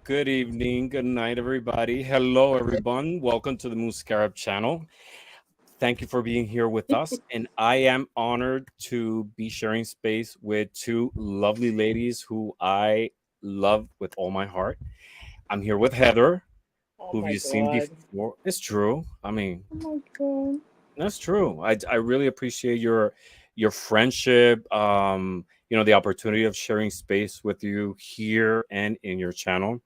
Good evening, good night, everybody. Hello, everyone. Welcome to the Moon Scarab channel. Thank you for being here with us. And I am honored to be sharing space with two lovely ladies who I love with all my heart. I'm here with Heather, Oh who my you've seen god. before. It's true. I mean, Oh my god. that's true. I really appreciate your friendship, the opportunity of sharing space with you here and in your channel.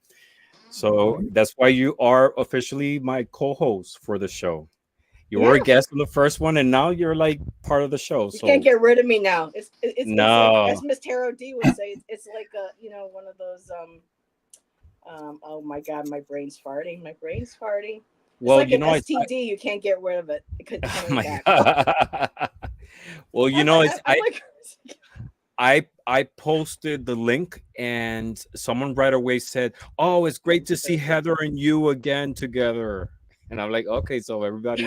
So that's why you are officially my co-host for the show. You were a Yeah, guest on the first one, and now you're like part of the show. you can't So get rid of me now. It's like no, as Miss Tarot D would say. It's like one of those Oh my god, my brain's farting. My brain's farting. It's well, like an STD. You can't get rid of it. oh Coming my back. god. Well, I'm it's I'm like I posted the link, and someone right away said, "Oh, it's great to see Heather and you again together." And I'm like, okay, so everybody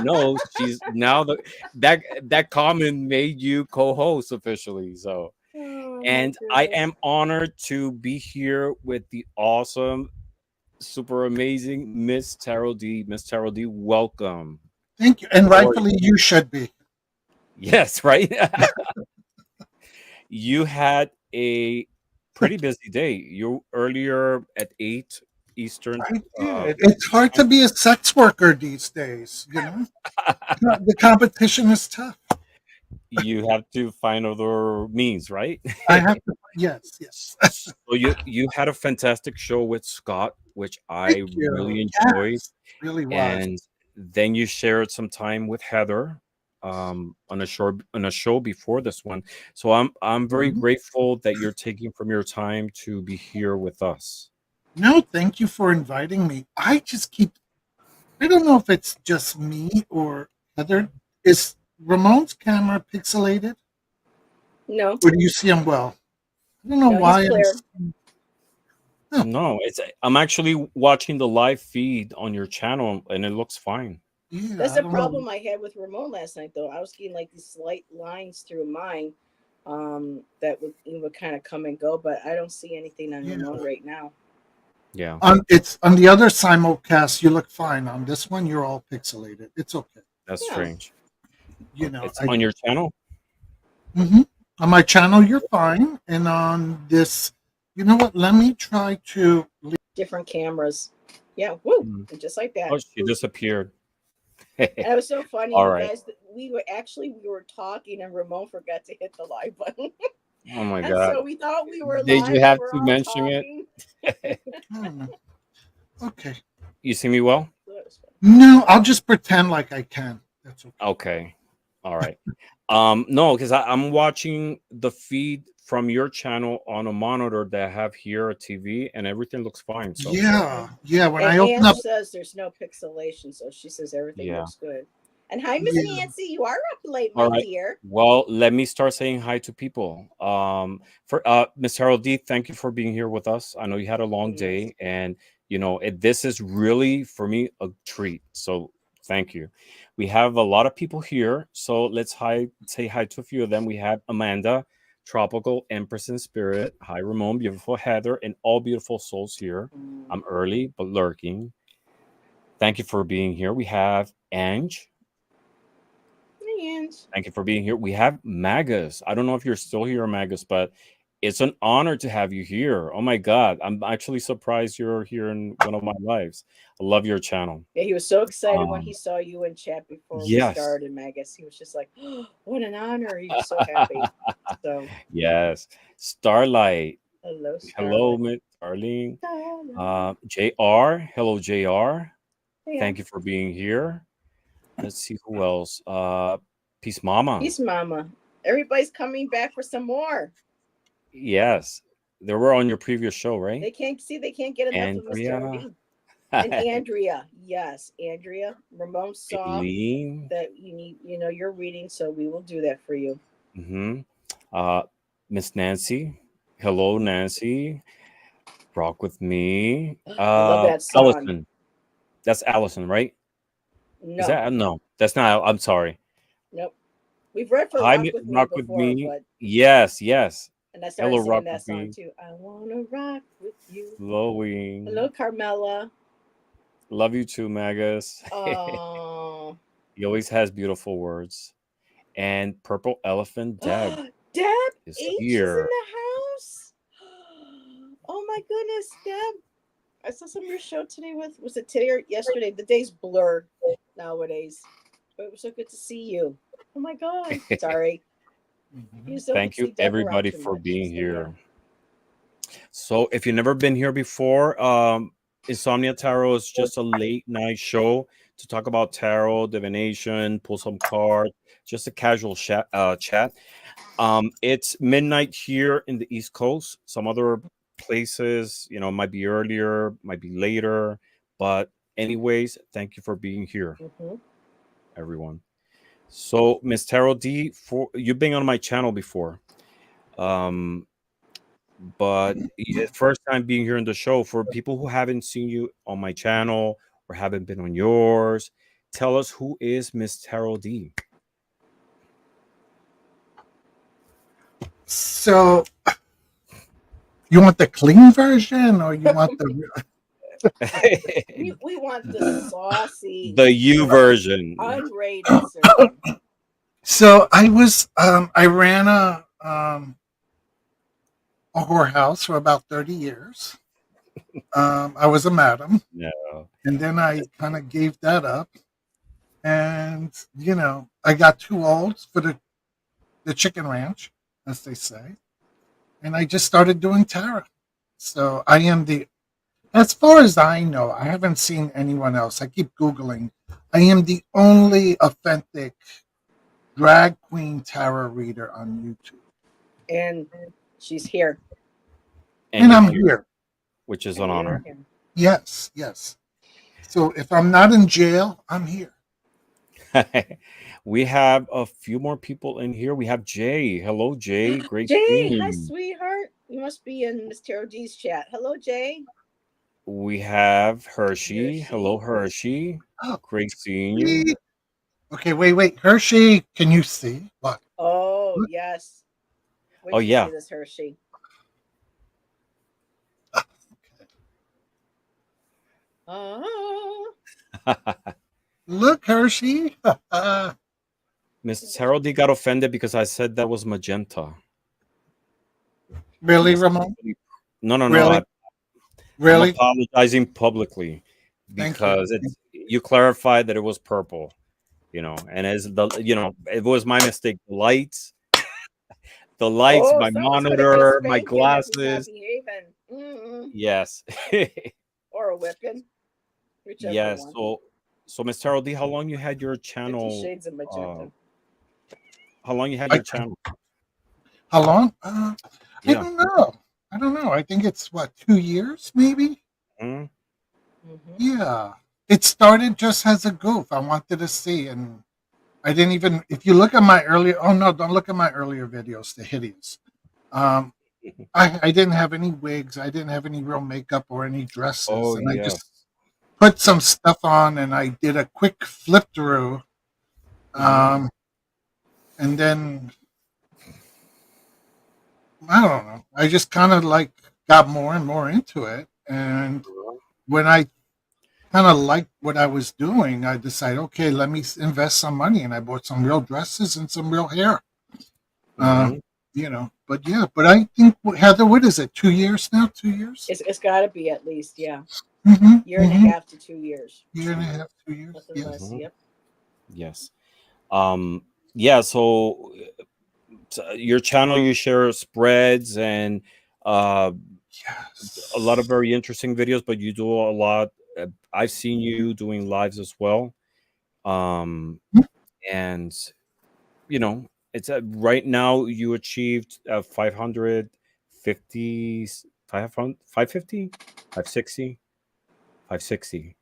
knows she's now that comment made you co-host officially. So, Oh my and I goodness. am honored to be here with the awesome, super amazing Miss Tarot D. Miss Tarot D, welcome. Thank you. And How are you? rightfully, you should be. Yes, right. You had a pretty busy day. You earlier at 8 Eastern. I Uh, did. It's hard to be a sex worker these days, you know? The competition is tough. you have to find other means, right? I have to, yes, yes. So you had a fantastic show with Scott, which Thank I you. really enjoyed, Yes, really was. and then you shared some time with Heather on a show before this one. So I'm very Mhm. grateful that you're taking from your time to be here with us. No, thank you for inviting me. I don't know if it's just me or Heather. Is Ramon's camera pixelated No, or do you see him well? I don't know no, he's why I'm. clear. Huh, No, I'm actually watching the live feed on your channel, and it looks fine. yeah, That's I the don't know. problem I had with Ramon last night, though. I was getting like these slight lines through mine, that would kind of come and go, but I don't see anything on Yeah. Ramon right now. Yeah, It's on the other simulcast. You look fine. On this one, you're all pixelated. It's okay. that's Yeah. strange. You know, It's on your channel. mhm. On my channel, you're fine, and on this, you know what? Let me try to. Different cameras. Yeah, woo, Mm. and just like that. Oh, she disappeared. And it was so funny, All you right. guys. We were talking, and Ramon forgot to hit the live button, Oh my and God. so we thought we were Did you live, and have we're to all mention it? talking. Hmm, okay. You see me well? So that was fun. No, I'll just pretend like I can. That's okay. Okay. All right. No, because I'm watching the feed from your channel on a monitor that I have here, a TV, and everything looks fine. So Yeah, yeah. When And I open Ange up, says there's no pixelation, so she says everything yeah. looks good. And hi, Miss yeah. Nancy. You are up late, All my right. dear. Well, let me start saying hi to people. For Miss Harold D, thank you for being here with us. I know you had a long Yes. day, and this is really for me a treat. So thank you. We have a lot of people here, so let's say hi to a few of them. We have Amanda, Tropical Empress in Spirit. Hi, Ramon, beautiful Heather, and all beautiful souls here. I'm early but lurking. Thank you for being here. We have Ange. And Thank you for being here. We have Magus. I don't know if you're still here, Magus, but it's an honor to have you here. Oh my God. I'm actually surprised you're here in one of my lives. I love your channel. yeah, he was so excited when he Um, saw you in chat before we yes. started, Magus. He was just like, oh, what an honor. He was so happy. So, Yes. Starlight. hello, Hello, Starlight. Miss Darlene. Starlight. JR. Hello, JR. Yeah. Thank you for being here. Let's see who else. Peace Mama. Peace, Mama. Everybody's coming back for some more. Yes. They were on your previous show, right? They can't get enough of Mr. Andrea. Odin. And Andrea, yes, Andrea, Ramon saw Aileen. that you need, your reading, so we will do that for you. Mm-hmm. Uh, Miss Nancy. Hello, Nancy. Rock with me. I love that song. Allison. That's Allison, right? Is No, that no? That's not. I'm sorry. nope. We've read for Hi, Rock with Me Rock with before, me. but Yes, yes. And I started Hello, singing Rock that with song me. too. I wanna rock with you. Flowing. Hello, Carmela. Love you too, Magus. Oh, He always has beautiful words. And Purple Elephant Deb Deb is H is in here. the house. Oh my goodness, Deb. I saw some of your show today was it today or yesterday? The days blur nowadays. But it was so good to see you. Oh my god. Sorry. You just don't Thank you, see Deb around everybody, too for much. being So, yeah. here. So, if you've never been here before, Insomnia Tarot is just a late night show to talk about tarot, divination, pull some cards, just a casual chat. It's midnight here in the East Coast. Some other places, might be earlier, might be later. But, anyways, thank you for being here, everyone. So, Miss Tarot D, you've been on my channel before. But first time being here in the show. For people who haven't seen you on my channel or haven't been on yours, tell us, who is Miss Tarot D? So, you want the clean version, or you want the? We want the saucy, The U version. unrated version. So I ran a whorehouse for about 30 years. I was a madam, No. and then I kind of gave that up. And, I got too old for the chicken ranch, as they say. And I just started doing tarot. So I am as far as I know, I haven't seen anyone else. I keep Googling. I am the only authentic drag queen tarot reader on YouTube. And she's here. And you're I'm here. which is And an you're honor. here. Yes, yes. So if I'm not in jail, I'm here. We have a few more people in here. We have Jay. Hello, Jay. Great Jay, seeing hi, you. sweetheart. You must be in Miss Tarot D's chat. Hello, Jay. We have Hershey. Hello, Hershey. Oh, Great seeing you. sweet. Okay, wait. Hershey, can you see? Look. Oh, yes. Wait Oh, to yeah. see this, Hershey. Oh. Look, Hershey. Miss Tarot D got offended because I said that was magenta. Really, Yes. Ramon? No. Really? I'm Really? apologizing publicly Thank you. because you clarified that it was purple, and it was my mistake. The lights, Oh, my someone's going to get monitor, my spanking if he's not glasses. behaving. Mm-mm. Yes. Or a whipping. Whichever Yes. one. So Miss Tarot D, how long you had your 50 channel? Shades of Magenta. How long you had your channel? How long? I Yeah. don't know. I think it's 2 years, maybe. Mhm. Yeah. It started just as a goof. I wanted to see, and I didn't even. If you look at my earlier, oh no, don't look at my earlier videos. They're hideous. I didn't have any wigs. I didn't have any real makeup or any dresses, Oh, and I yes. just put some stuff on, and I did a quick flip through, and then I don't know. I just kind of got more and more into it, and when I kind of liked what I was doing, I decided, okay, let me invest some money, and I bought some real dresses and some real hair. But I think, Heather, what is it? 2 years now? 2 years? It's got to be at least, yeah. Mm-hmm, Year and a half to 2 years. Year and a half, 2 years. Nothing Yes. less. Yep. Yes. Yeah. So your channel, you share spreads and Yes. a lot of very interesting videos, but you do a lot. I've seen you doing lives as well. And it's right now you achieved 550, 550, 560, 560,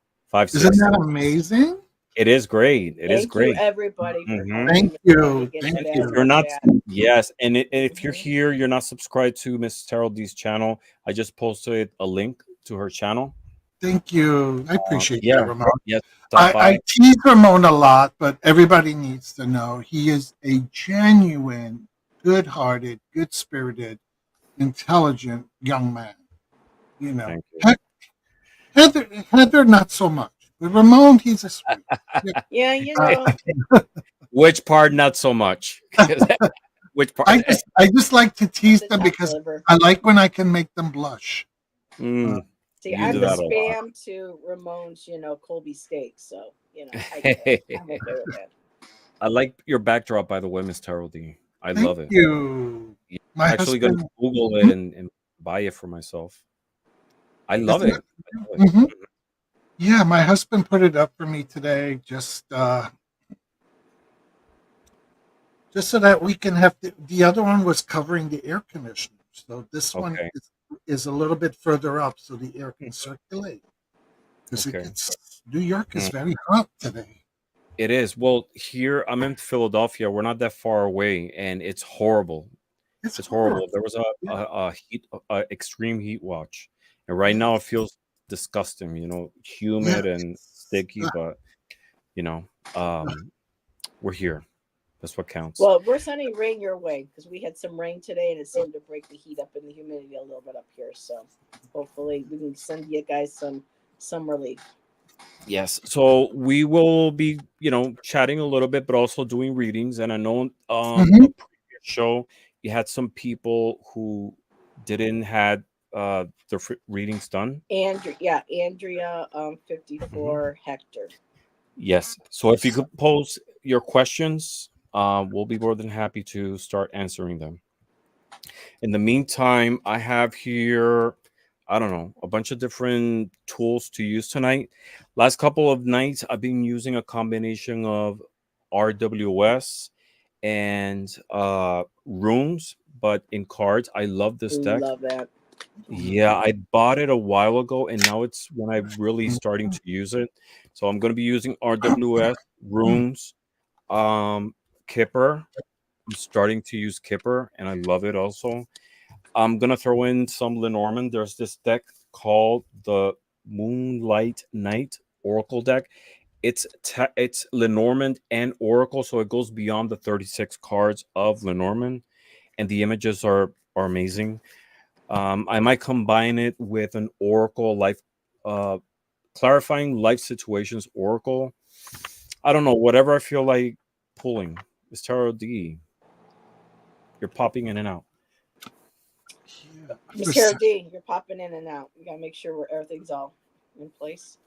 Isn't that amazing? It is great. It is Thank you, great. everybody, for helping Thank Miss you. Tarot get Thank that you. ass If you're in not, chat. yes, and if you're here, you're not subscribed to Miss Tarot D's channel. I just posted a link to her channel. Thank you. I appreciate Yeah, that, Ramon. yes. Stop by. I tease Ramon a lot, but everybody needs to know he is a genuine, good-hearted, good-spirited, intelligent young man. You know, Thank you. Heather, not so much. But Ramon, he's a sweet. Yeah, you know. Which part not so much? Which part? I just like to tease The them chopped because liver. I like when I can make them blush. Mm, See, you I'm do the that a lot. spam to Ramon's, Colby steak. So, I get it. I'm okay with that. I like your backdrop, by the way, Miss Terrell D. I Thank love it. you. Yeah, My I'm actually going to husband. Google it and buy it for myself. I love Isn't it. it? I love it. Mhm. Yeah, my husband put it up for me today, just so that we can have the other one was covering the air conditioner, so this one Okay. is a little bit further up, so the air can circulate. Because Okay. New York is Mm. very hot today. It is. Well, here I'm in Philadelphia. We're not that far away, and it's horrible. It's It's horrible. horrible. There was Yeah, a extreme heat watch, and right now it yes, feels disgusting. yeah. Humid and sticky, Uh, but you know, um, we're here. That's what counts. Well, we're sending rain your way because we had some rain today and it seemed to break the heat up and the humidity a little bit up here. So hopefully we can send you guys some relief. Yes. So we will be, chatting a little bit, but also doing readings. And I know mhm. a previous show you had some people who didn't had their readings done. Andrea, Mhm. 54, Hector. Yes. So if you could pose your questions, we'll be more than happy to start answering them. In the meantime, I have here, I don't know, a bunch of different tools to use tonight. Last couple of nights, I've been using a combination of RWS and runes, but in cards. I love this deck. Love that. Yeah, I bought it a while ago, and now it's when I'm really starting to use it. So I'm going to be using RWS, runes, um, Kipper. I'm starting to use Kipper, and I love it also. I'm gonna throw in some Lenormand. There's this deck called the Moonlight Knight Oracle deck. It's Lenormand and Oracle, so it goes beyond the 36 cards of Lenormand, and the images are amazing. I might combine it with an Oracle life, uh, clarifying life situations Oracle. I don't know, whatever I feel like pulling. It's Tarot D. You're popping in and out. Yeah, Miss Tara D, you're popping in and out. We gotta make sure everything's all in place.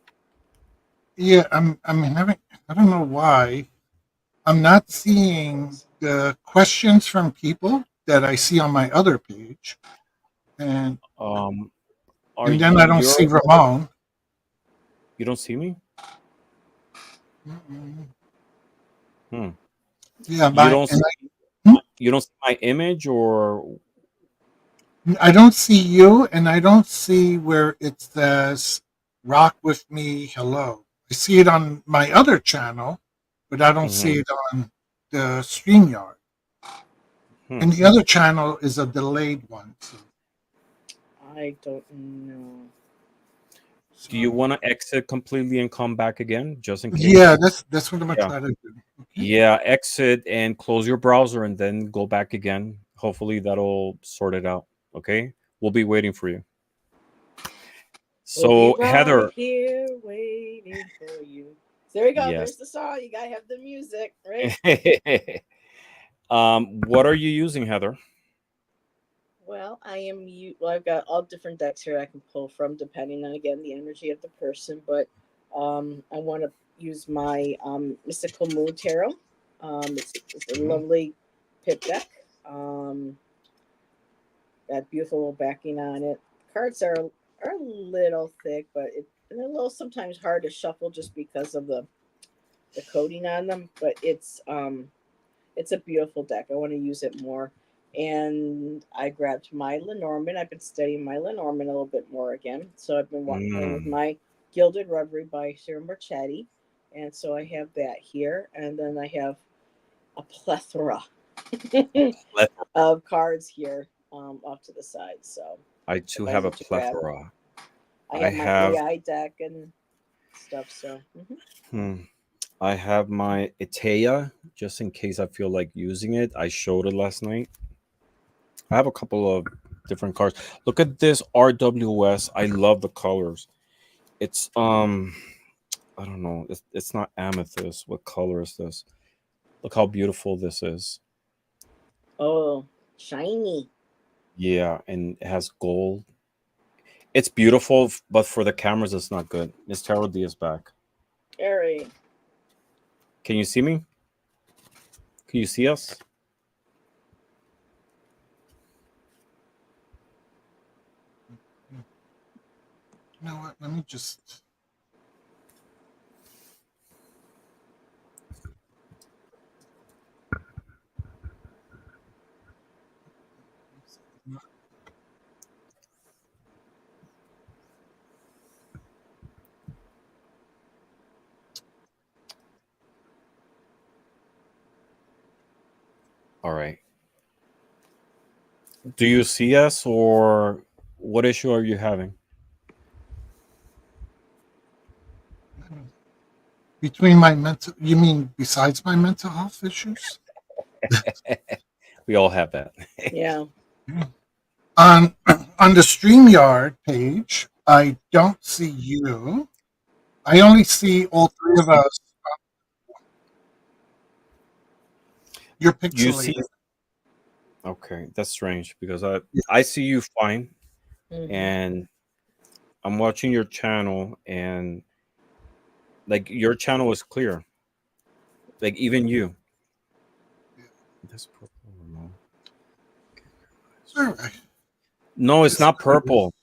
yeah. I'm having. I don't know why. I'm not seeing the questions from people that I see on my other page, and Um, are and then I don't see you Ramon. You don't see me? Mm-mm. Hmm. Yeah, You my don't and see, you don't see my image, or I don't see you, and I don't see where it says "Rock with me." Hello. I see it on my other channel, but I don't see Mhm. it on the StreamYard. Hmm. And the other channel is a delayed one. I don't know. Do you So want to exit completely and come back again, just in yeah, case? that's what I'm gonna Yeah. try to do. Okay. Yeah, exit and close your browser and then go back again. Hopefully that'll sort it out. Okay? We'll be waiting for you. We'll be So, right Heather, here waiting for you. There you go. yes. There's the song. You gotta have the music, right? What are you using, Heather? Well, I've got all different decks here I can pull from, depending on again the energy of the person. But I want to use my Mystical Moon Tarot. It's a Mhm. lovely pip deck. Um, got beautiful little backing on it. Cards are a little thick, but and a little sometimes hard to shuffle just because of the coating on them. But it's a beautiful deck. I want to use it more. And I grabbed my Lenormand. I've been studying my Lenormand a little bit more again. So I've been playing with Mm. my Gilded Reverie by Sarah Marchetti. And so I have that here. And then I have a plethora of cards here off to the side. So I too have a depends what you grab. plethora. I I have my have AI deck and stuff. So hmm, I have my Itea just in case I feel like using it. I showed it last night. I have a couple of different cards. Look at this RWS. I love the colors. It's I don't know. It's not amethyst. What color is this? Look how beautiful this is. Oh, shiny. Yeah, and it has gold. It's beautiful, but for the cameras, it's not good. Miss Tarot D is back. All right. Can you see me? Can you see us? You know what? Let me just. All right. Do you see us, or what issue are you having? Between my mental, you mean besides my mental health issues? We all have that. Yeah. On on the StreamYard page, I don't see you. I only see all three of us. You're You see? pixelated. Okay, that's strange because I see you fine, Mhm. and I'm watching your channel, and like your channel is clear. Like even you. This purple or no? All right. No, it's not purple.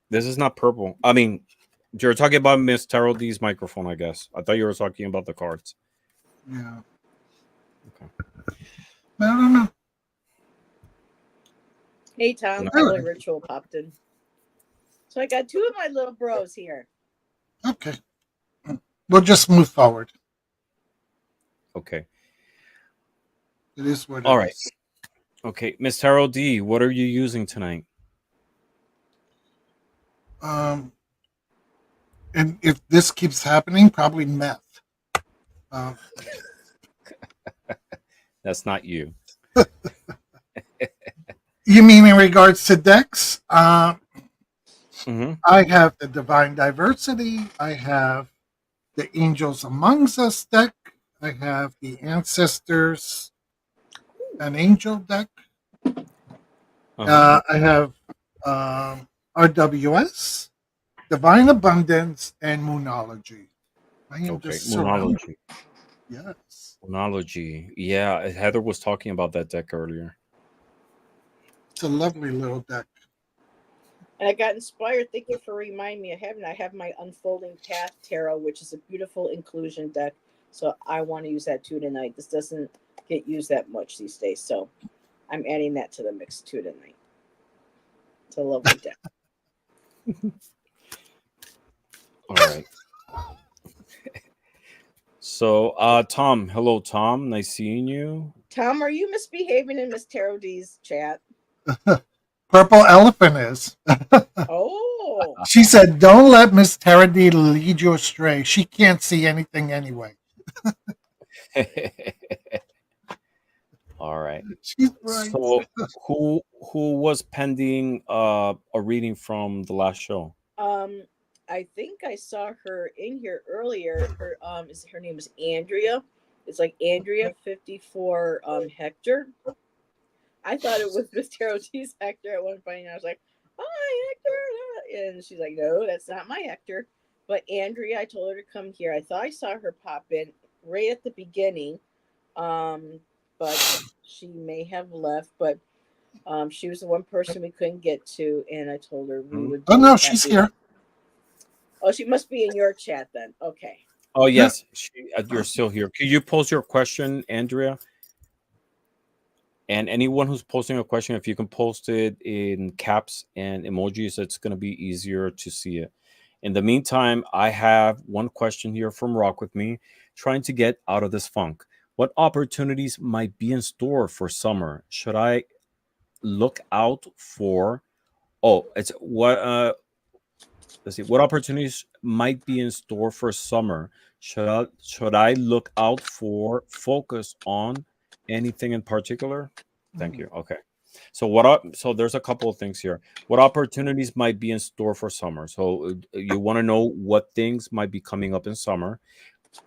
This is not purple. I mean, you're talking about Miss Tarot D's microphone, I guess. I thought you were talking about the cards. Yeah. Okay. I don't know. Hey, Tom. No. Holy Ritual popped in. So I got two of my little bros here. Okay. We'll just move forward. Okay. It is what All it right. is. Okay, Miss Tarot D, what are you using tonight? And if this keeps happening, probably meth. That's not you. You mean in regards to decks? Mm-hmm. I have the Divine Diversity. I have the Angels Amongst Us deck. I have the Ancestors and Angel deck. Uh-huh. I have RWS, Divine Abundance, and Moonology. I am Okay, just surrounded. Moonology. Yes. Moonology. Yeah, Heather was talking about that deck earlier. It's a lovely little deck. And I got inspired. Thank you for reminding me. I have my Unfolding Path Tarot, which is a beautiful inclusion deck. So I want to use that too tonight. This doesn't get used that much these days. So I'm adding that to the mix too tonight. It's a lovely deck. All right. So, Tom, hello, Tom. Nice seeing you. Tom, are you misbehaving in Miss Tarot D's chat? Purple Elephant is. Oh. She said, "Don't let Miss Tarady lead you astray. She can't see anything anyway." All right. She's right. So, who was pending a reading from the last show? I think I saw her in here earlier. Her name is Andrea. It's like Andrea 54 Hector. I thought it was Miss Tarot T's Hector at one point, and I was like, "Hi, Hector," and she's like, "No, that's not my Hector." But Andrea, I told her to come here. I thought I saw her pop in right at the beginning, but she may have left. But she was the one person we couldn't get to, and I told her we would. Oh no, she's here. Oh, she must be in your chat then. Okay. Oh yes, you're still here. Could you post your question, Andrea? And anyone who's posting a question, if you can post it in caps and emojis, it's going to be easier to see it. In the meantime, I have one question here from Rock with Me, trying to get out of this funk. What opportunities might be in store for summer? Should I look out for? Oh, it's what? Let's see. What opportunities might be in store for summer? Should I look out for? Focus on anything in particular? Thank you. Okay. So so there's a couple of things here. What opportunities might be in store for summer? So you want to know what things might be coming up in summer,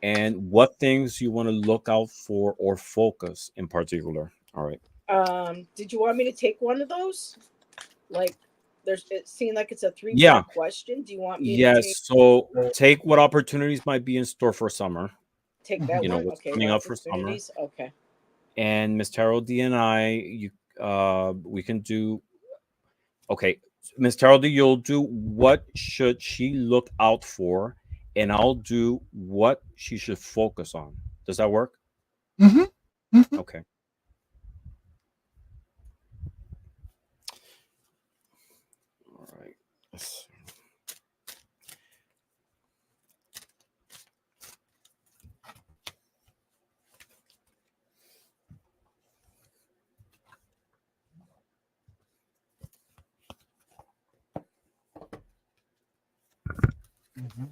and what things you want to look out for or focus in particular. All right. Did you want me to take one of those? Like, it seemed like it's a Yeah. three-part question. Do you want me to Yes. So take what opportunities might be in store for summer. take that Mhm. You know one? what's Okay, coming what up for summer. opportunities? Okay. And Miss Tarot D and we can do. Okay, Miss Tarot D, you'll do what should she look out for, and I'll do what she should focus on. Does that work? Hmm. Hmm. Okay. All right. Let's see. Hmm. Hmm.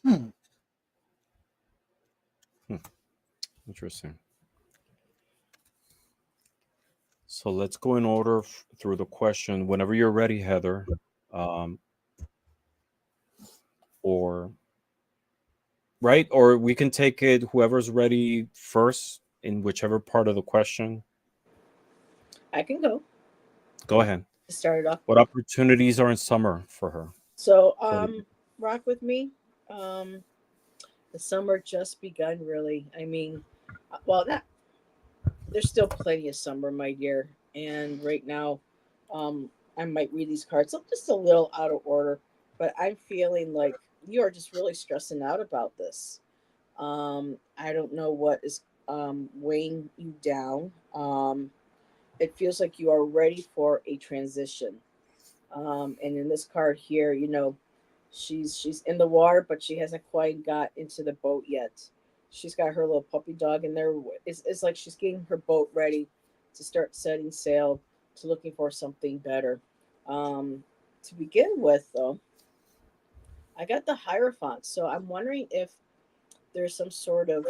Hmm. Hmm, interesting. So let's go in order through the question. Whenever you're ready, Heather, um, or right, or we can take it whoever's ready first in whichever part of the question. I can go Go ahead. to start it off. What opportunities are in summer for her? So, For the rock with me. Um, the summer just begun, really. I mean, well, not there's still plenty of summer, my dear. And right now, um, I might read these cards. I'm just a little out of order, but I'm feeling like you are just really stressing out about this. I don't know what is weighing you down. It feels like you are ready for a transition. And in this card here, she's in the water, but she hasn't quite got into the boat yet. She's got her little puppy dog in there. It's like she's getting her boat ready to start setting sail to looking for something better. To begin with, though, I got the Hierophant, so I'm wondering if there's some sort of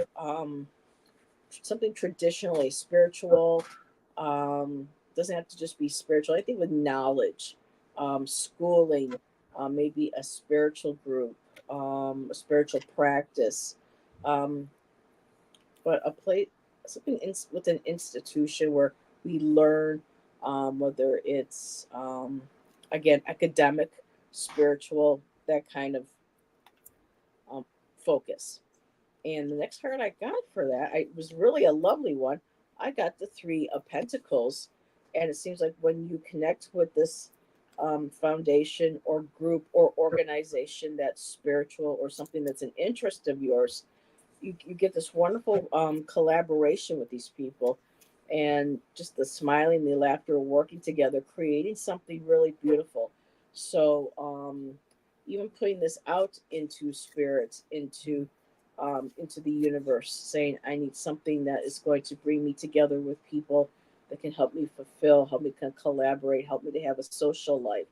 something traditionally spiritual. Doesn't have to just be spiritual. I think with knowledge, schooling, maybe a spiritual group, a spiritual practice, um, but a place, something with an institution where we learn, whether it's again academic, spiritual, that kind of um, focus. And the next card I got for that, I was really a lovely one. I got the Three of Pentacles, and it seems like when you connect with this foundation or group or organization that's spiritual or something that's an interest of yours, you get this wonderful collaboration with these people, and just the smiling, the laughter, working together, creating something really beautiful. So even putting this out into spirits, into the universe, saying I need something that is going to bring me together with people that can help me fulfill, help me collaborate, help me to have a social life.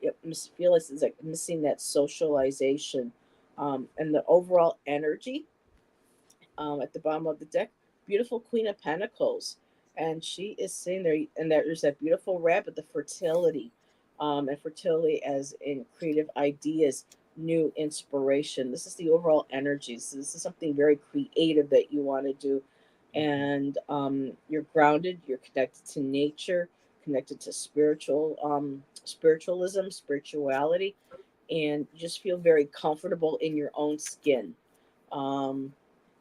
Yep, Miss Felix is like missing that socialization, and the overall energy at the bottom of the deck. Beautiful Queen of Pentacles, and she is sitting there, and there's that beautiful rabbit, the fertility, and fertility as in creative ideas, new inspiration. This is the overall energies. So this is something very creative that you want to do, and you're grounded. You're connected to nature, connected to spiritualism, spirituality, and you just feel very comfortable in your own skin. Um,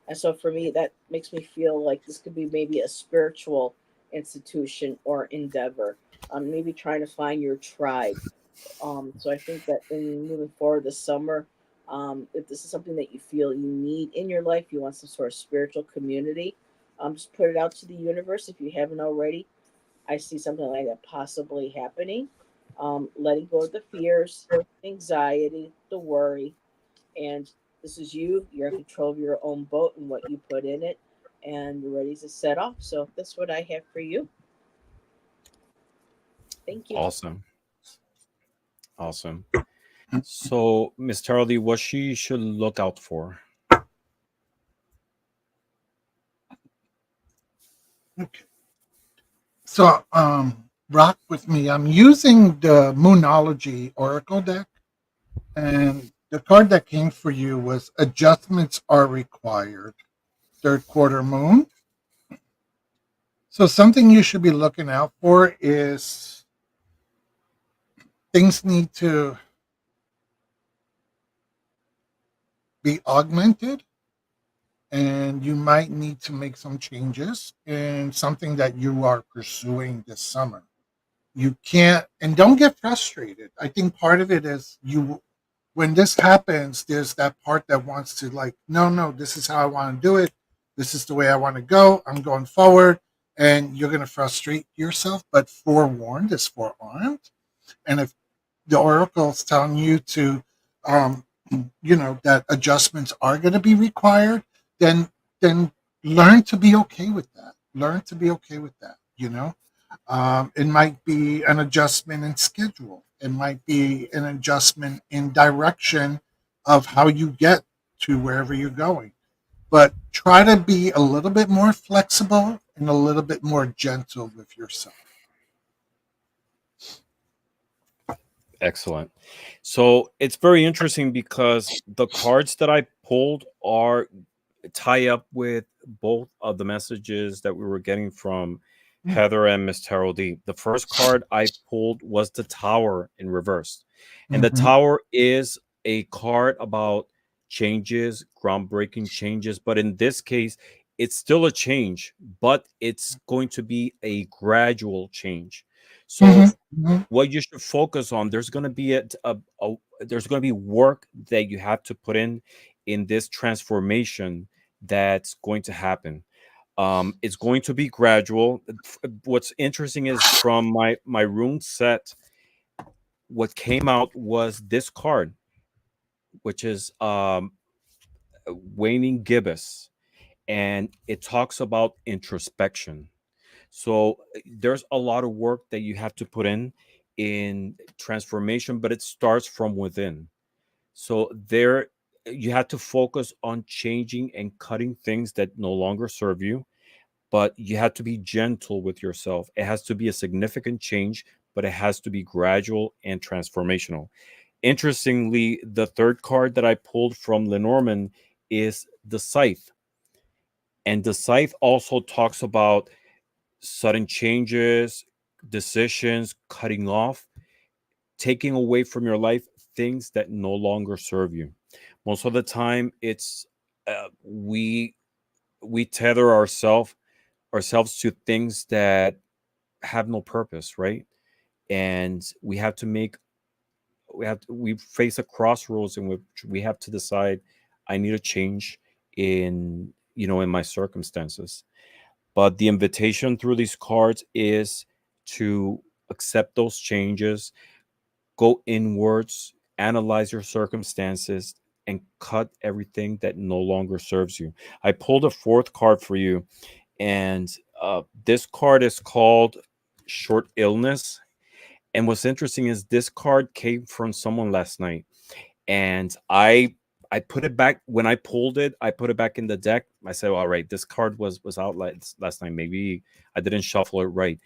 and so for me, that makes me feel like this could be maybe a spiritual institution or endeavor. Maybe trying to find your tribe. So I think that in moving forward this summer, if this is something that you feel you need in your life, you want some sort of spiritual community, just put it out to the universe if you haven't already. I see something like that possibly happening. letting go of the fears, anxiety, the worry. And this is you. You're in control of your own boat and what you put in it. And you're ready to set off. So that's what I have for you. Thank you. Awesome. Awesome. So, Miss Tarot, what she should look out for? Okay. So, rock with me. I'm using the Moonology Oracle deck, and the card that came for you was Adjustments Are Required, third quarter moon. So, something you should be looking out for is things need to be augmented, and you might need to make some changes in something that you are pursuing this summer. You can't, and don't get frustrated. I think part of it is you, when this happens, there's that part that wants to, like, no, no, this is how I want to do it. This is the way I want to go. I'm going forward. And you're going to frustrate yourself. But forewarned is forearmed. And if the oracle's telling you to, um, that adjustments are going to be required, then learn to be okay with that. Learn to be okay with that. It might be an adjustment in schedule. It might be an adjustment in direction of how you get to wherever you're going. But try to be a little bit more flexible and a little bit more gentle with yourself. Excellent. So it's very interesting because the cards that I pulled are tie up with both of the messages that we were getting from Heather and Miss Tarot D. The first card I pulled was the Tower in reverse. And the Mhm. Tower is a card about changes, groundbreaking changes. But in this case, it's still a change, but it's going to be a gradual change. So Mhm. Mhm. what you should focus on, there's going to be there's going to be work that you have to put in this transformation that's going to happen. It's going to be gradual. What's interesting is from my rune set, what came out was this card, which is waning gibbous, and it talks about introspection. So there's a lot of work that you have to put in transformation, but it starts from within. So there you have to focus on changing and cutting things that no longer serve you, but you have to be gentle with yourself. It has to be a significant change, but it has to be gradual and transformational. Interestingly, the third card that I pulled from Lenormand is the Scythe. And the Scythe also talks about sudden changes, decisions, cutting off, taking away from your life things that no longer serve you. Most of the time, it's we tether ourselves to things that have no purpose, right? And we face a crossroads in which we have to decide I need a change in my circumstances. But the invitation through these cards is to accept those changes, go inwards, analyze your circumstances, and cut everything that no longer serves you. I pulled a fourth card for you, and this card is called Short Illness. And what's interesting is this card came from someone last night, and I put it back when I pulled it. I put it back in the deck. I said, "All right, this card was out last night. Maybe I didn't shuffle it right."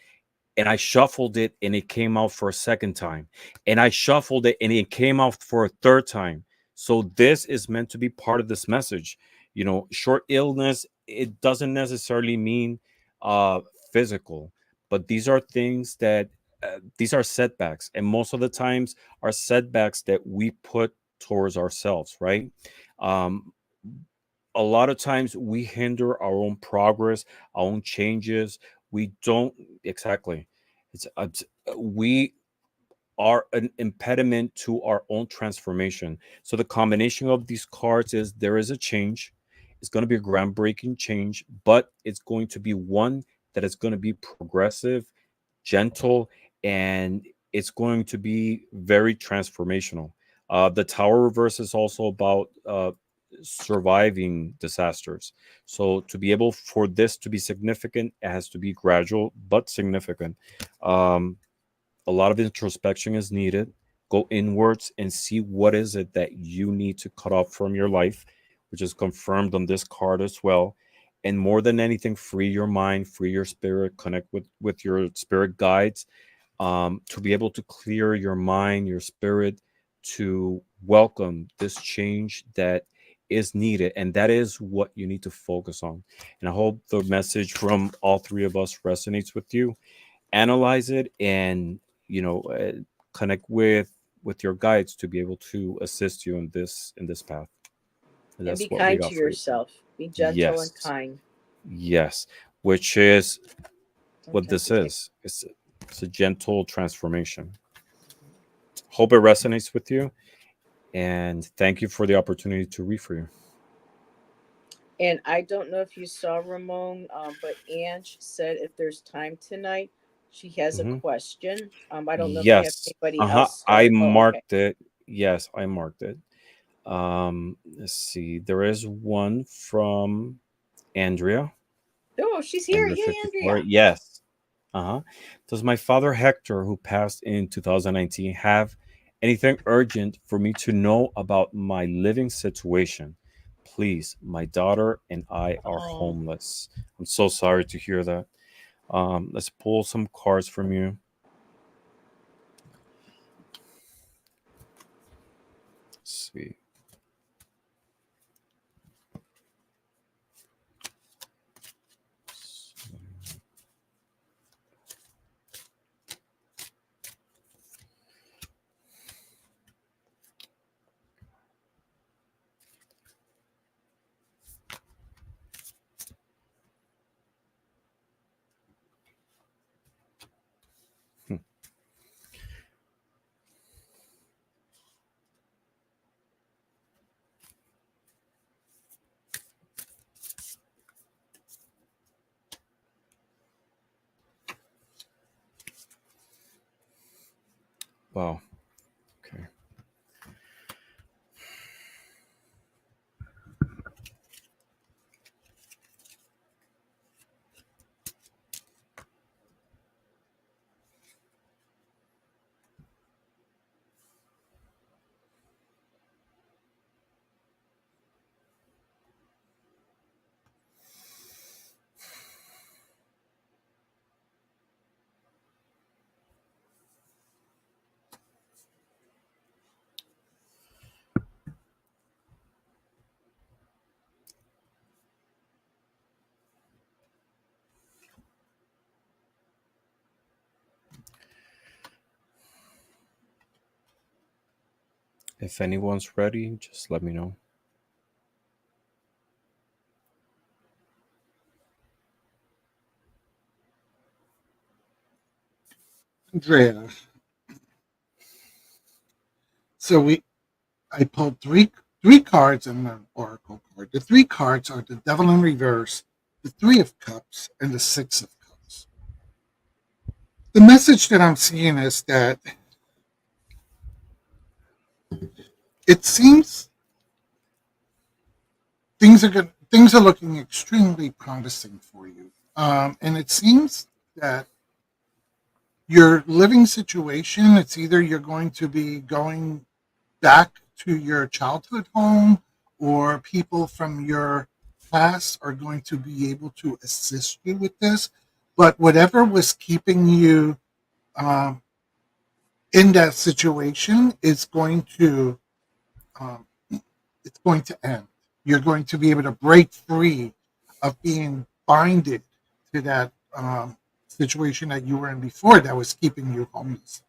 And I shuffled it, and it came out for a second time. And I shuffled it, and it came out for a third time. So this is meant to be part of this message. Short illness. It doesn't necessarily mean uh, physical, but these are things that these are setbacks, and most of the times are setbacks that we put towards ourselves, right? Um, a lot of times we hinder our own progress, our own changes. We don't exactly. We are an impediment to our own transformation. So the combination of these cards is there is a change. It's going to be a groundbreaking change, but it's going to be one that is going to be progressive, gentle, and it's going to be very transformational. The Tower reverse is also about surviving disasters. So to be able for this to be significant, it has to be gradual but significant. Um, a lot of introspection is needed. Go inwards and see what is it that you need to cut off from your life, which is confirmed on this card as well. And more than anything, free your mind, free your spirit, connect with your spirit guides, to be able to clear your mind, your spirit, to welcome this change that is needed. And that is what you need to focus on. And I hope the message from all three of us resonates with you. Analyze it, and connect with your guides to be able to assist you in this path. And And that's be what we kind to got for you. yourself. Be gentle and Yes, kind. yes, which is what Sometimes this it takes. is. It's a gentle transformation. Hope it resonates with you, and thank you for the opportunity to read for you. And I don't know if you saw Ramon, but Ange said if there's time tonight, she has a Hmm. question. I don't know if you have Yes. anybody Uh-huh. else. I Oh, okay. marked it. Yes, I marked it. Let's see. There is one from Andrea. Oh, she's here. Andrea Yay, 54. Andrea. Yes. Uh-huh. Does my father Hector, who passed in 2019, have anything urgent for me to know about my living situation? Please, my daughter and I are Oh, homeless. I'm so sorry to hear that. Let's pull some cards from you. Let's see. Hmm. Wow. Okay. If anyone's ready, just let me know. Andrea. So I pulled three cards in the oracle card. The three cards are the Devil in Reverse, the Three of Cups, and the Six of Cups. The message that I'm seeing is that it seems things are looking extremely promising for you, and it seems that your living situation, it's either you're going to be going back to your childhood home, or people from your past are going to be able to assist you with this. But whatever was keeping you um, in that situation is going to um, it's going to end. You're going to be able to break free of being binded to that situation that you were in before that was keeping you homeless,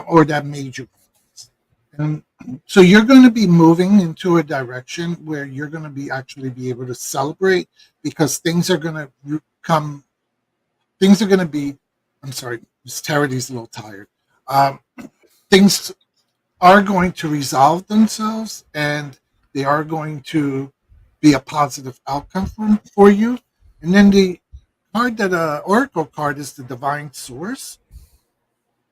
or that made you homeless. And so you're going to be moving into a direction where you're going to be actually be able to celebrate, because things are going to come. Things are going to be. I'm sorry, Miss Charity's a little tired. Um, things are going to resolve themselves, and they are going to be a positive outcome for you. And then the card that oracle card is the divine source,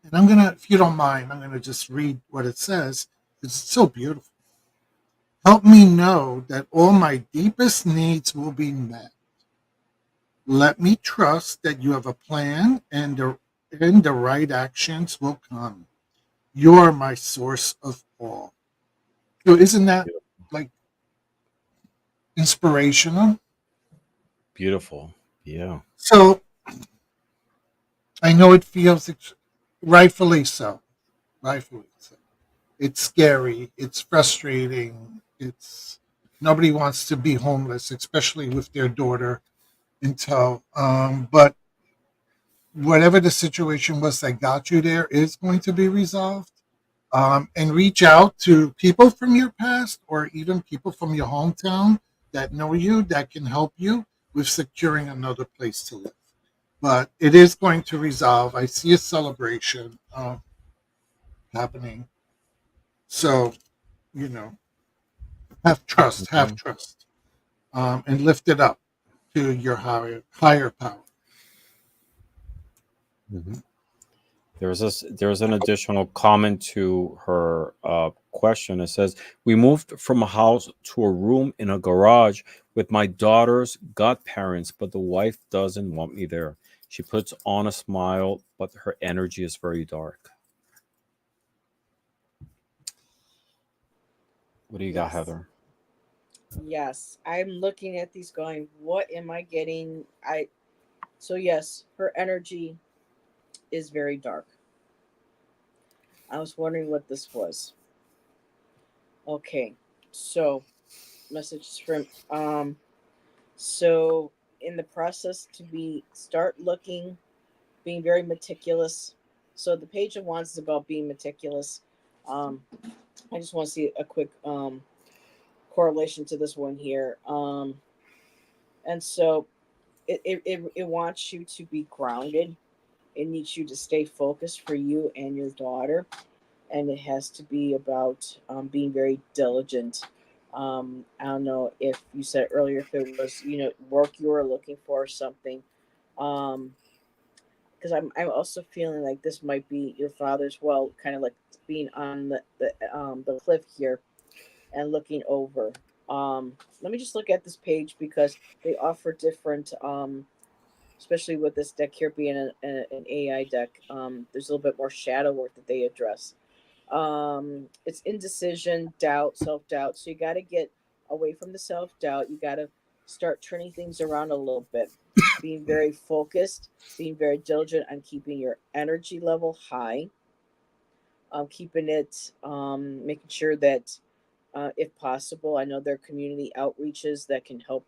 And I'm going to, if you don't mind, I'm going to just read what it says. It's so beautiful. Help me know that all my deepest needs will be met. Let me trust that you have a plan and the right actions will come. You are my source of all. So isn't that like inspirational? Beautiful. Yeah. So I know it feels rightfully so. Rightfully so. It's scary. It's frustrating. It's nobody wants to be homeless, especially with their daughter in tow. But whatever the situation was that got you there is going to be resolved. And reach out to people from your past or even people from your hometown that know you that can help you with securing another place to live. But it is going to resolve. I see a celebration happening. So, you know, have Mhm. trust, and lift it up to your higher power. Mhm. There's an additional comment to her question. It says, "We moved from a house to a room in a garage with my daughter's godparents, but the wife doesn't want me there. She puts on a smile, but her energy is very dark." What do you got, Yes. Heather? Yes. I'm looking at these going, what am I getting? So yes, her energy is very dark. I was wondering what this was. Okay. So messages from so in the process to be start looking, being very meticulous. So the Page of Wands is about being meticulous. Um I just want to see a quick correlation to this one here. And so it wants you to be grounded. It needs you to stay focused for you and your daughter. And it has to be about being very diligent. I don't know if you said earlier if it was, work you were looking for or something. Um, because I'm also feeling like this might be your father's well, kind of like being on the cliff here and looking over. Let me just look at this page because they offer different, especially with this deck here being an AI deck. There's a little bit more shadow work that they address. It's indecision, doubt, self doubt. So you got to get away from the self doubt. You got to start turning things around a little bit, being very focused, being very diligent on keeping your energy level high, keeping it, making sure that if possible, I know there are community outreaches that can help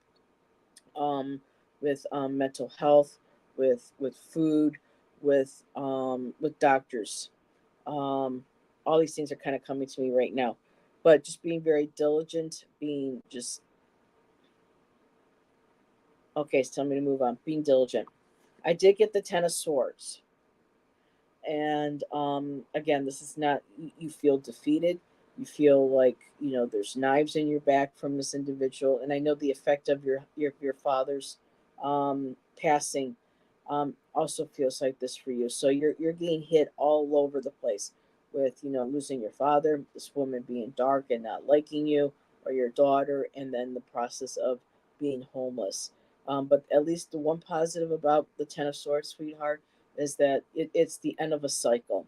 um, with mental health, with food, with doctors. Um, all these things are kind of coming to me right now, but just being very diligent, being just okay. So tell me to move on. Being diligent. I did get the Ten of Swords, and again, this is not you feel defeated. You feel like there's knives in your back from this individual, and I know the effect of your father's passing also feels like this for you. So you're getting hit all over the place with losing your father, this woman being dark and not liking you, or your daughter, and then the process of being homeless. But at least the one positive about the Ten of Swords, sweetheart, is that it's the end of a cycle.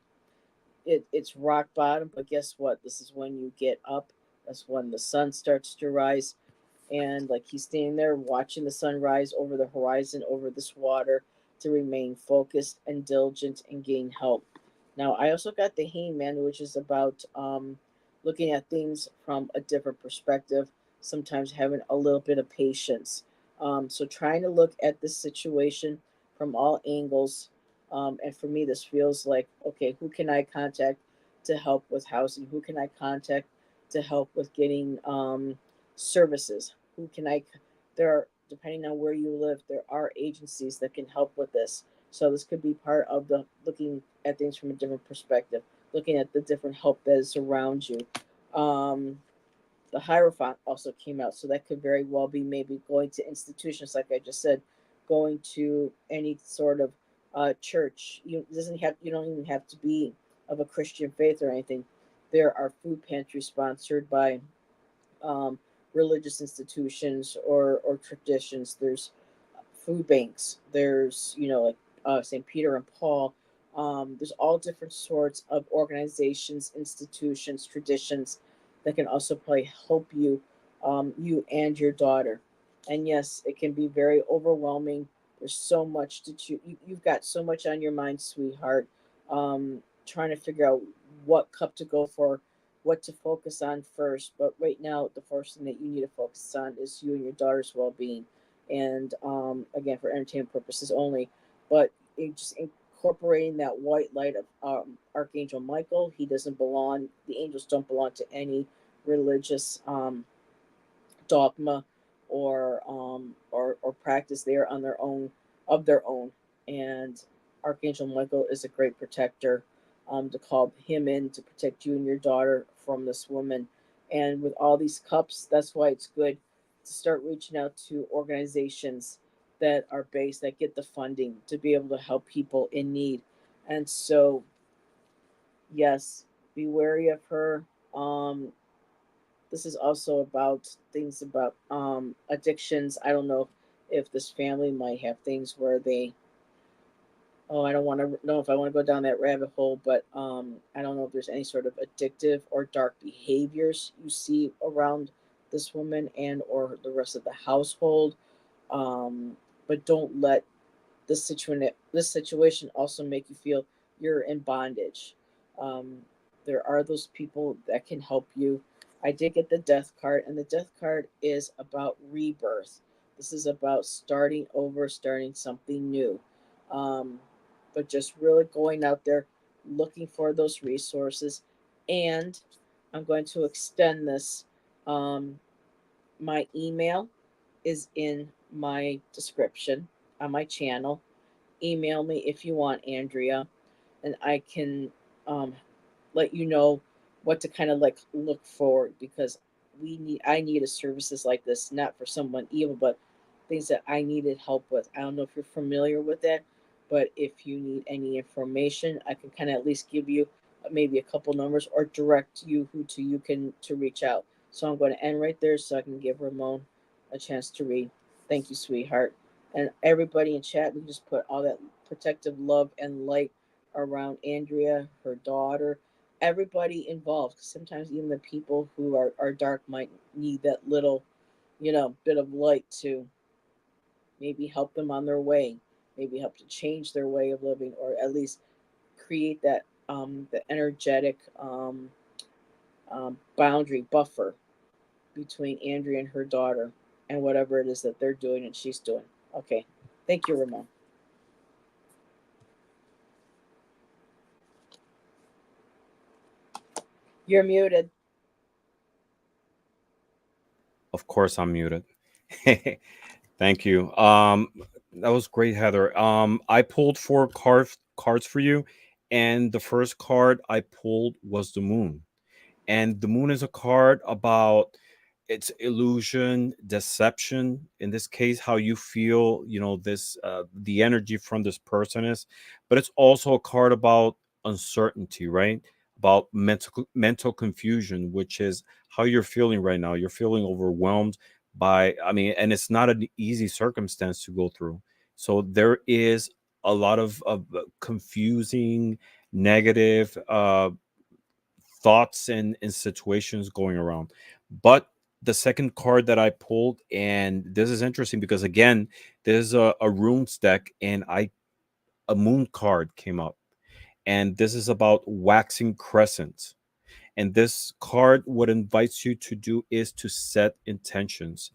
It's rock bottom, but guess what? This is when you get up. That's when the sun starts to rise, and like he's standing there watching the sun rise over the horizon over this water to remain focused and diligent and gain help. Now I also got the Hangman, which is about looking at things from a different perspective, sometimes having a little bit of patience. So trying to look at this situation from all angles. And for me this feels like, okay, who can I contact to help with housing? Who can I contact to help with getting services? Who can I? There are, depending on where you live, there are agencies that can help with this. So this could be part of the looking at things from a different perspective, looking at the different help that is around you. Um, the Hierophant also came out, so that could very well be maybe going to institutions, like I just said, going to any sort of church. You don't even have to be of a Christian faith or anything. There are food pantries sponsored by um, religious institutions or traditions. There's food banks. There's like St. Peter and Paul. There's all different sorts of organizations, institutions, traditions that can also probably help you, you and your daughter. And yes, it can be very overwhelming. There's so much to you've got so much on your mind, sweetheart. Trying to figure out what cup to go for, what to focus on first. But right now, the first thing that you need to focus on is you and your daughter's well-being, and again, for entertainment purposes only. But just incorporating that white light of Archangel Michael. He doesn't belong. The angels don't belong to any religious dogma or practice. They are on their own, of their own. And Archangel Michael is a great protector. To call him in to protect you and your daughter from this woman. And with all these cups, that's why it's good to start reaching out to organizations that are based, that get the funding to be able to help people in need. And so, yes, be wary of her. This is also about things about addictions. I don't know if this family might have things where they, oh, I don't want to know if I want to go down that rabbit hole, but I don't know if there's any sort of addictive or dark behaviors you see around this woman and or the rest of the household. But don't let this situation also make you feel you're in bondage. Um, there are those people that can help you. I did get the death card, and the death card is about rebirth. This is about starting over, starting something new. Um, but just really going out there, looking for those resources. And I'm going to extend this. Um, my email is in my description on my channel. Email me if you want, Andrea, and I can um, let you know what to kind of like look for, because I needed services like this, not for someone evil, but things that I needed help with. I don't know if you're familiar with that, but if you need any information, I can kind of at least give you maybe a couple numbers or direct you who to you can to reach out. So I'm going to end right there so I can give Ramon a chance to read. Thank you, sweetheart. And everybody in chat, we just put all that protective love and light around Andrea, her daughter, everybody involved. Sometimes even the people who are dark might need that little, bit of light to maybe help them on their way, maybe help to change their way of living, or at least create that the energetic boundary buffer between Andrea and her daughter and whatever it is that they're doing and she's doing. Okay. Thank you, Ramon. You're muted. Of course, I'm muted. Thank you. That was great, Heather. I pulled four cards for you, and the first card I pulled was the moon. And the moon is a card about it's illusion, deception. In this case, how you feel, this the energy from this person is, but it's also a card about uncertainty, right? About mental confusion, which is how you're feeling right now. You're feeling overwhelmed by, I mean, and it's not an easy circumstance to go through. So there is a lot of confusing, negative thoughts and situations going around. But the second card that I pulled, and this is interesting because again, there's a runes deck, and a moon card came up, and this is about waxing crescent. And this card, what invites you to do is to set intentions.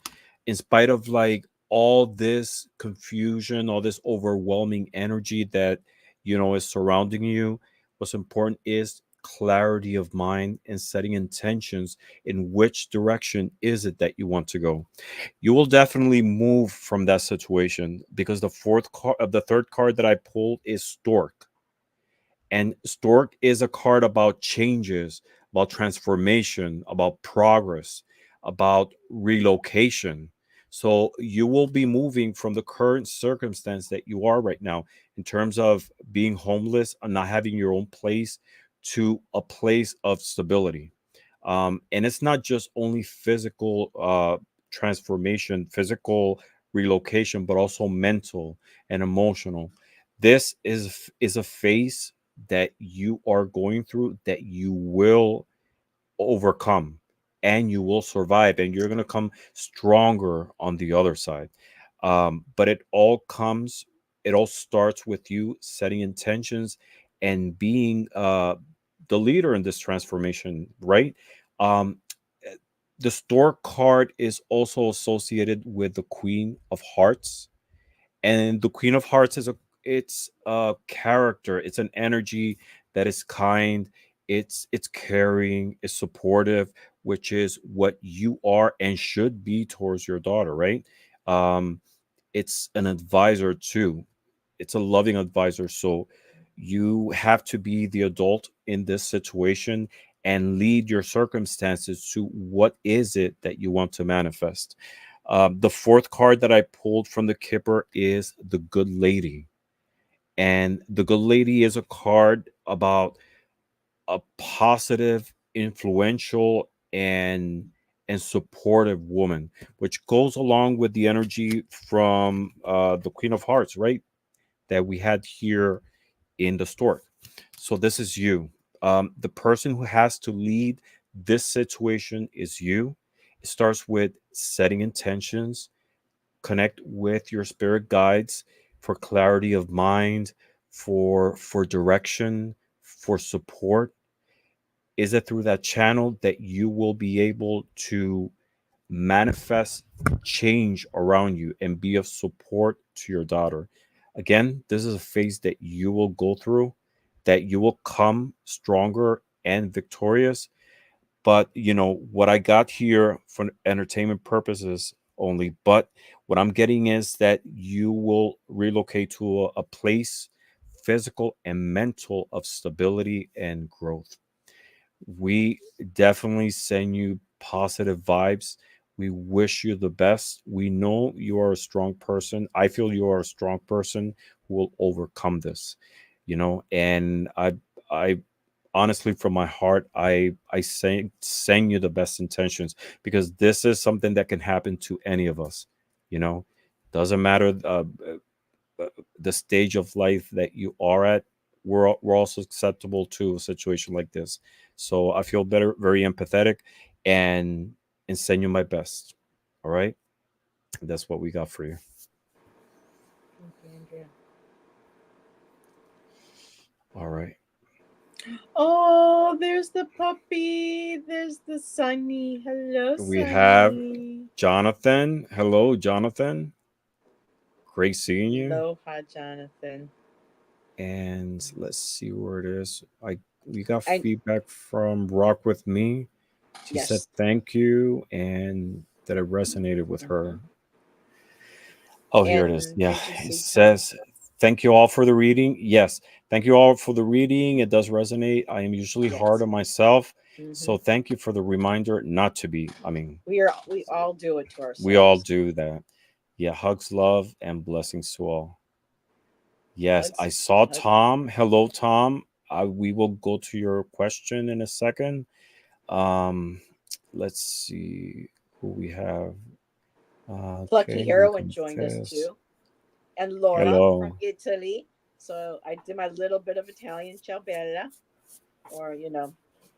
In spite of like all this confusion, all this overwhelming energy that, is surrounding you, what's important is clarity of mind and setting intentions in which direction is it that you want to go. You will definitely move from that situation because the third card that I pulled is stork, and Stork is a card about changes, about transformation, about progress, about relocation. So you will be moving from the current circumstance that you are right now, in terms of being homeless and not having your own place, to a place of stability. And it's not just only physical transformation, physical relocation, but also mental and emotional. This is a phase that you are going through, that you will overcome, and you will survive, and you're going to come stronger on the other side. But it all starts with you setting intentions and being the leader in this transformation, right? um, eh, the store card is also associated with the Queen of Hearts, and the Queen of Hearts it's a character, it's an energy that is kind, it's caring, it's supportive, which is what you are and should be towards your daughter, right? um it's an advisor too, it's a loving advisor. So you have to be the adult in this situation and lead your circumstances to what is it that you want to manifest. The fourth card that I pulled from the Kipper is the Good Lady. And the Good Lady is a card about a positive, influential, and supportive woman, which goes along with the energy from the Queen of Hearts, right? That we had here in the store. So this is you. The person who has to lead this situation is you. It starts with setting intentions, connect with your spirit guides for clarity of mind, for direction, for support. Is it through that channel that you will be able to manifest change around you and be of support to your daughter? Again, this is a phase that you will go through, that you will come stronger and victorious. But what I got here for entertainment purposes only, but what I'm getting is that you will relocate to a place, physical and mental, of stability and growth. We definitely send you positive vibes. We wish you the best. We know you are a strong person. I feel you are a strong person who will overcome this. And I honestly, from my heart, I send you the best intentions, because this is something that can happen to any of us. You know, doesn't matter the stage of life that you are at. We're also acceptable to a situation like this. So I feel better, very empathetic, and send you my best. All right, that's what we got for you. Okay, Andrea. All right. Oh, there's the puppy. There's the Sunny. Hello, We have Sunny. Jonathan. Hello, Jonathan. Great seeing you. Aloha, Jonathan. And let's see where it is. We got I feedback from Rock with Me. She said yes. thank you and that it resonated with her. Mhm. Oh, here it is. And Yeah, did you it see Tom? says thank you all for the reading. Yes, thank you all for the reading. It does resonate. I am usually hard Yes. on myself, Hmm. so thank you for the reminder not to be. I mean, We all do it to we all ourselves. do that. Yeah, hugs, love, and blessings to all. Yes, I Hugs. saw Hug. Tom. Hello, Tom. We will go to your question in a second. Um, let's see who we have. Plucky Okay, we Heroine got joined us this. too, and Laura from Hello. Italy. So I did my little bit of Italian ciao bella, or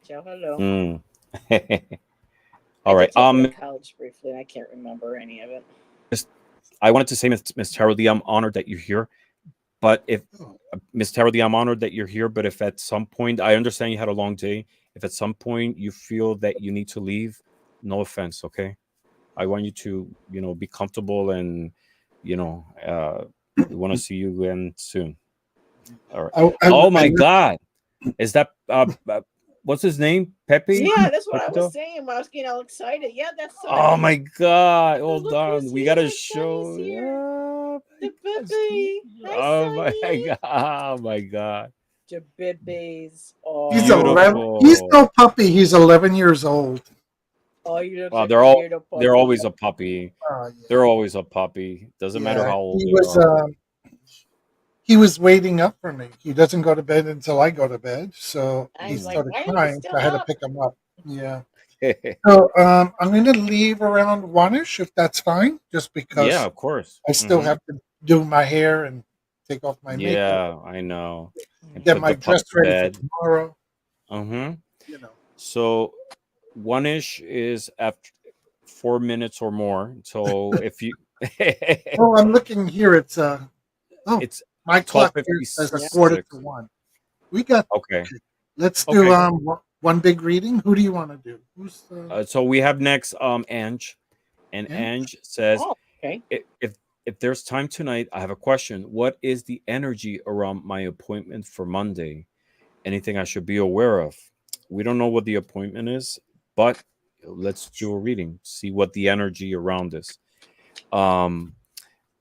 ciao hello. Mm. I All did right. take it in college briefly, and I can't remember any of it. Miss, I wanted to say, Miss Tarot, I'm honored that you're here. But if Miss Tarot, I'm honored that you're here. But if at some point, I understand you had a long day. If at some point you feel that you need to leave, no offense, okay? I want you to, be comfortable, and, you know, uh, we want to see you again soon. All right. Oh I my God, is that what's his name? Pepe? Yeah, that's what I was Pepito? saying when I was getting all excited. Yeah, that's Oh Sunny. my God! Oh, Hold look who's on, we gotta here. Sunny's show. here. Oh my The God! baby. Hi, Oh my Sunny. God! Oh my God! The babies. he's 11. Oh. He's Beautiful. no puppy. He's 11 years old. Oh, you don't Well, check on your they're puppy. always a puppy. Yeah. They're always a puppy. Doesn't matter Yeah, how old they are. he was waiting up for me. He doesn't go to bed until I go to bed, so I he was like, started why are you crying. So still I had to up? pick him up. Yeah. So I'm going to leave around 1ish if that's fine, just Yeah, because of course. I still have to do my hair and take off my makeup, Yeah, I know. And get put my the pup dress to ready for bed. tomorrow. Mm-hmm. You know. So 1ish is after 4 minutes or more. So if you Oh, I'm looking here. It's oh, it's my twelve clock here fifty says a Yeah. quarter to six. one. We got. Okay. Okay. Let's do Okay. one big reading. Who do you want to do? Who's So we have next Ange. And yeah? Ange says, Oh, okay. if there's time tonight, I have a question. What is the energy around my appointment for Monday? Anything I should be aware of? We don't know what the appointment is, but let's do a reading, see what the energy around is. Um,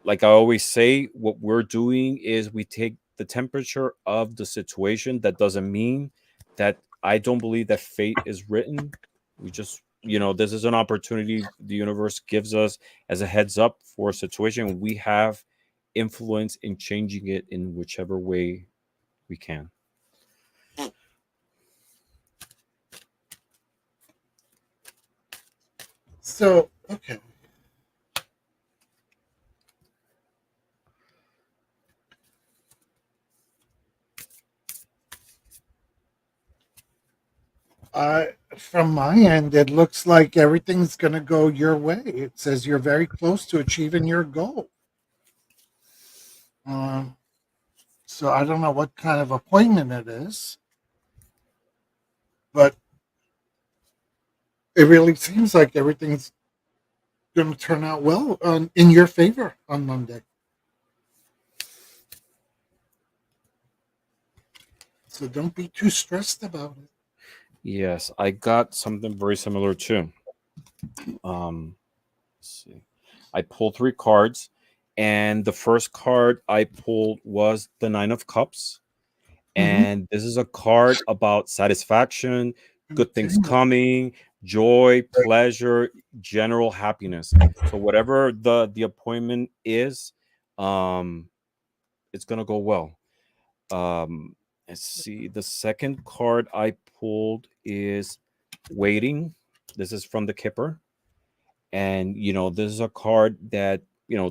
like I always say, what we're doing is we take the temperature of the situation. That doesn't mean that I don't believe that fate is written. We just, this is an opportunity the universe gives us as a heads up for a situation. We have influence in changing it in whichever way we can. So okay. From my end, it looks like everything's going to go your way. It says you're very close to achieving your goal. Um, so I don't know what kind of appointment it is, but it really seems like everything's going to turn out well in your favor on Monday. So don't be too stressed about it. Yes, I got something very similar too. Let's see. I pulled 3 cards, and the first card I pulled was the Nine of Cups. Mm-hmm. And this is a card about satisfaction, good things Okay. coming, joy, pleasure, general happiness. So whatever the appointment is, um, it's gonna go well. Um, let's see. The second card I pulled is waiting. This is from the Kipper, and this is a card that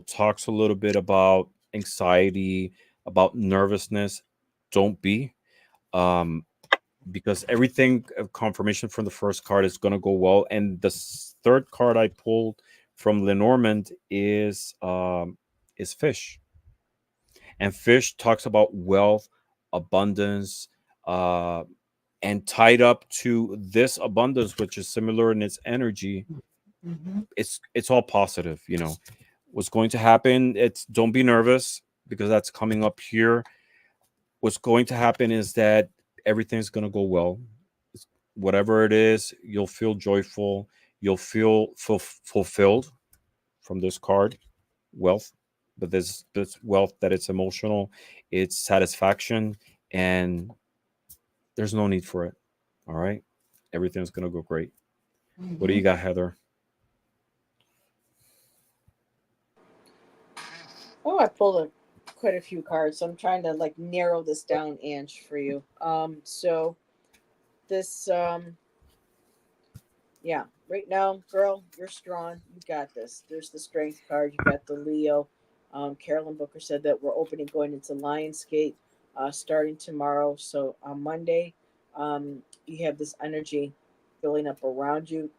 talks a little bit about anxiety, about nervousness. Don't be. Um, because everything confirmation from the first card is going to go well, and the third card I pulled from Lenormand is fish, and fish talks about wealth, abundance, uh and tied up to this abundance, which is similar in its energy. Mm-hmm. It's all positive. What's going to happen, it's don't be nervous, because that's coming up here. What's going to happen is that everything's going to go well. Whatever it is, you'll feel joyful, you'll feel fulfilled from this card. Wealth, but this wealth that it's emotional, it's satisfaction, and there's no need for it. All right, everything's going to go great. What do Mm-hmm. you got, Heather? Oh, I pulled quite a few cards, so I'm trying to like narrow this down, Ange, for you. So this, yeah, right now, girl, you're strong. You got this. There's the strength card. You got the Leo. Carolyn Booker said that we're opening going into Lionsgate starting tomorrow. So on Monday, you have this energy filling up around you,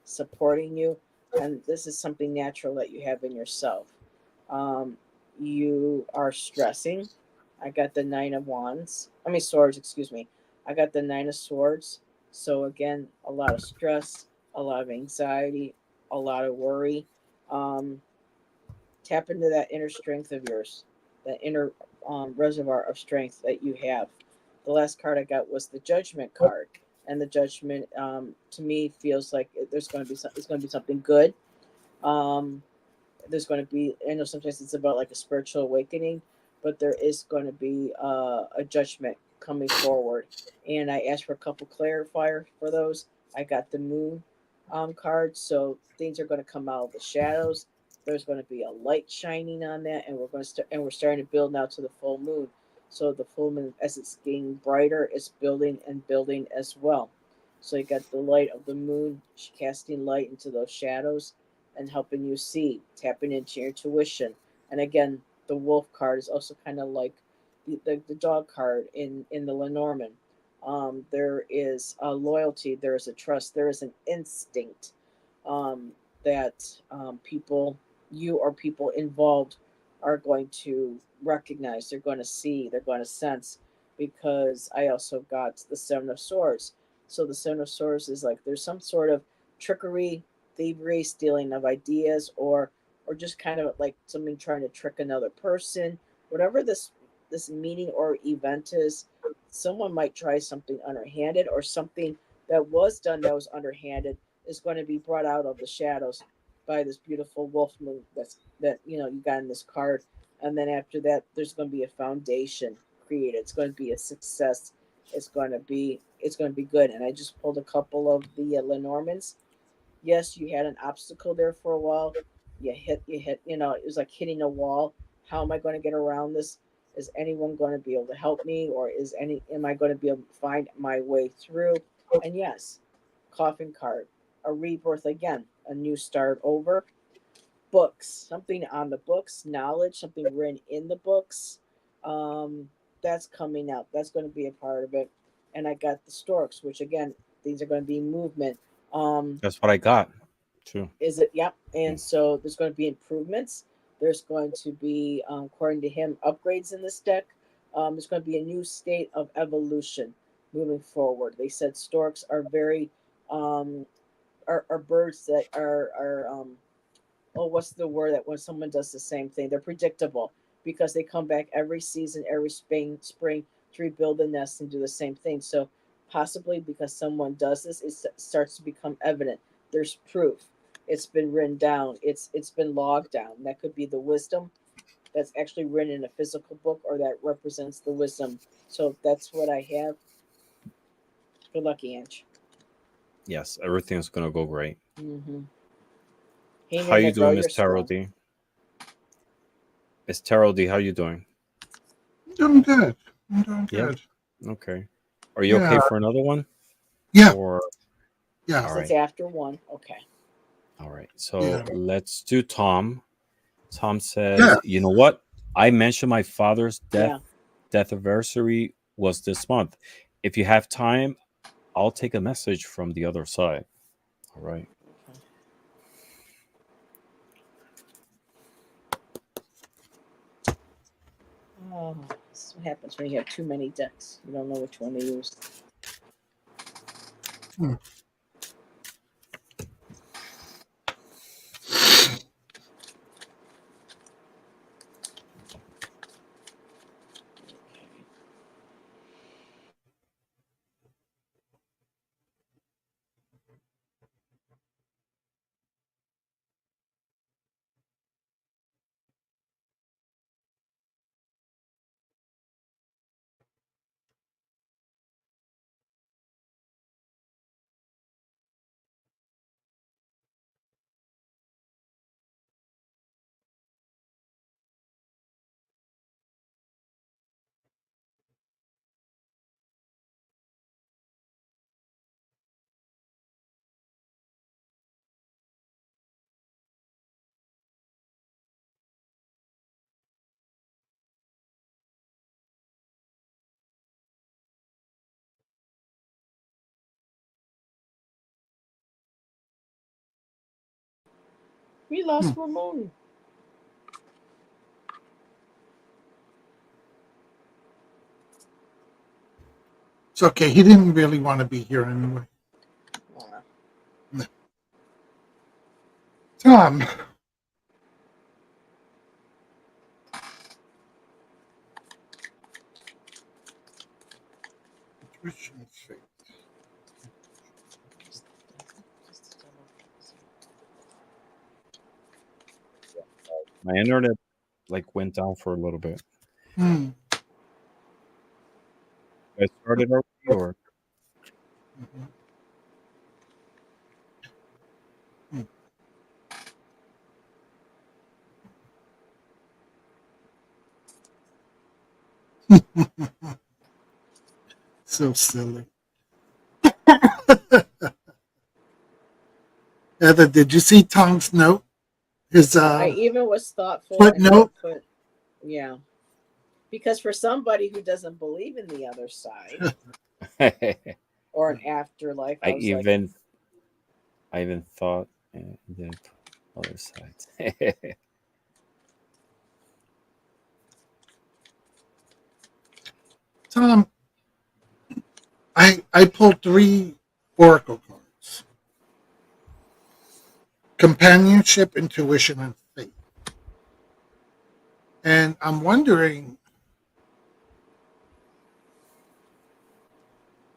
supporting you. And this is something natural that you have in yourself. Um, you are stressing. I got the Nine of Wands. I mean, Swords, excuse me. I got the Nine of Swords. So, again, a lot of stress, a lot of anxiety, a lot of worry. Um, Tap into that inner strength of yours, that inner reservoir of strength that you have. The last card I got was the Judgment card, and the Judgment to me feels like there's going to be it's going to be something good. Um, there's going to be, I know sometimes it's about like a spiritual awakening, but there is going to be a judgment coming forward. And I asked for a couple clarifiers for those. I got the moon, card. So things are going to come out of the shadows. There's going to be a light shining on that, and we're going to start, and we're starting to build now to the full moon. So the full moon, as it's getting brighter, it's building and building as well. So you got the light of the moon casting light into those shadows and helping you see, tapping into your intuition. And again, the wolf card is also kind of like the dog card in the Lenormand. There is a loyalty, there is a trust, there is an instinct um, that people, you or people involved, are going to recognize, they're going to see, they're going to sense. Because I also got the Seven of Swords. So the Seven of Swords is like there's some sort of trickery, thievery, stealing of ideas, or just kind of like something trying to trick another person. Whatever this meeting or event is, someone might try something underhanded, or something that was done that was underhanded is going to be brought out of the shadows by this beautiful wolf moon that you got in this card. And then after that, there's going to be a foundation created. It's going to be a success. It's going to be good. And I just pulled a couple of the Lenormands. Yes, you had an obstacle there for a while. You hit, it was like hitting a wall. How am I going to get around this? Is anyone going to be able to help me, or am I going to be able to find my way through? And yes, coffin card, a rebirth again, a new start over. Books, something on the books, knowledge, something written in the books. Um, that's coming up. That's going to be a part of it. And I got the storks, which again, these are going to be movement. Um, That's what I got too. is it? Yep. And Mm. so there's going to be improvements. There's going to be, according to him, upgrades in this deck. There's going to be a new state of evolution moving forward. They said storks are very, um, are birds that are oh, what's the word that when someone does the same thing, they're predictable because they come back every season, every spring to rebuild the nest and do the same thing. So possibly because someone does this, it starts to become evident. There's proof. It's been written down. It's been logged down. That could be the wisdom that's actually written in a physical book, or that represents the wisdom. So that's what I have. Good lucky, Ange. Yes, everything's gonna go great. Mm-hmm. Hey, How you Nana, girl, doing, Miss you're Tarot strong. D? Miss Tarot D, how you doing? I'm doing good. I'm doing Yeah. good. Okay. Are you Yeah. okay for another one? Yeah. Or all Yes. Since right. after one, okay. All right. So Yeah. let's do Tom. Tom Yeah. says, you know what? I mentioned my father's Yeah. death anniversary was this month. If you have time, I'll take a message from the other side. All right. Oh, this is what happens when you have too many decks. You don't know which one to use. Hmm. We Hmm. lost Ramon. It's okay. He didn't really want to be here anyway. Oh, No. Tom. Intuition fate. My internet like went down for a little bit. Hmm. I started already or Mhm. Hmm. So silly. Heather, did you see Tom's note? His I even was thoughtful and I footnote? put, yeah, because for somebody who doesn't believe in the other side or an afterlife, I I was like, even I even thought the other side. Tom, I pulled 3 oracle cards: companionship, intuition, and faith. And I'm wondering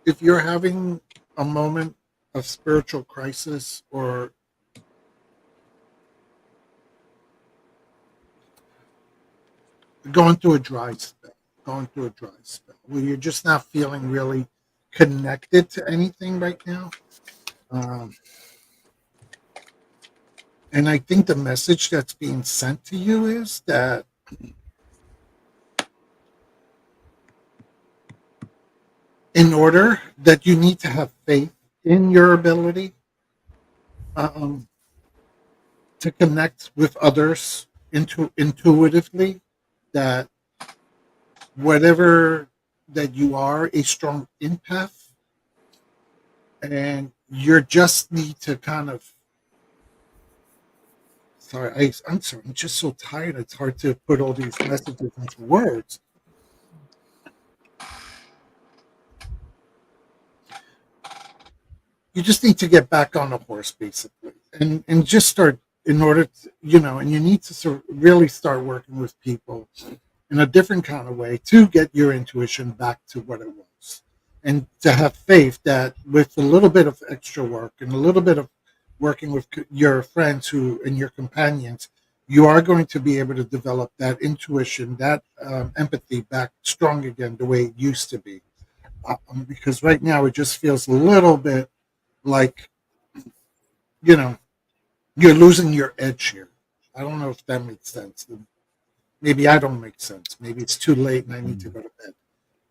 if you're having a moment of spiritual crisis or going through a dry spell, where you're just not feeling really connected to anything right now. Um, and I think the message that's being sent to you is that in order that you need to have faith in your ability um, to connect with others intuitively, that whatever that you are a strong empath, and you just need to kind of I'm sorry, I'm just so tired, it's hard to put all these messages into words. You just need to get back on the horse, basically, and just start, in order to, and you need to really start working with people in a different kind of way to get your intuition back to what it was, and to have faith that with a little bit of extra work and a little bit of working with your friends who and your companions, you are going to be able to develop that intuition, that empathy back strong again the way it used to be. Because right now it just feels a little bit like, you know you're losing your edge here. I don't know if that makes sense. Maybe I don't make sense. Maybe it's too late and I need to go to bed.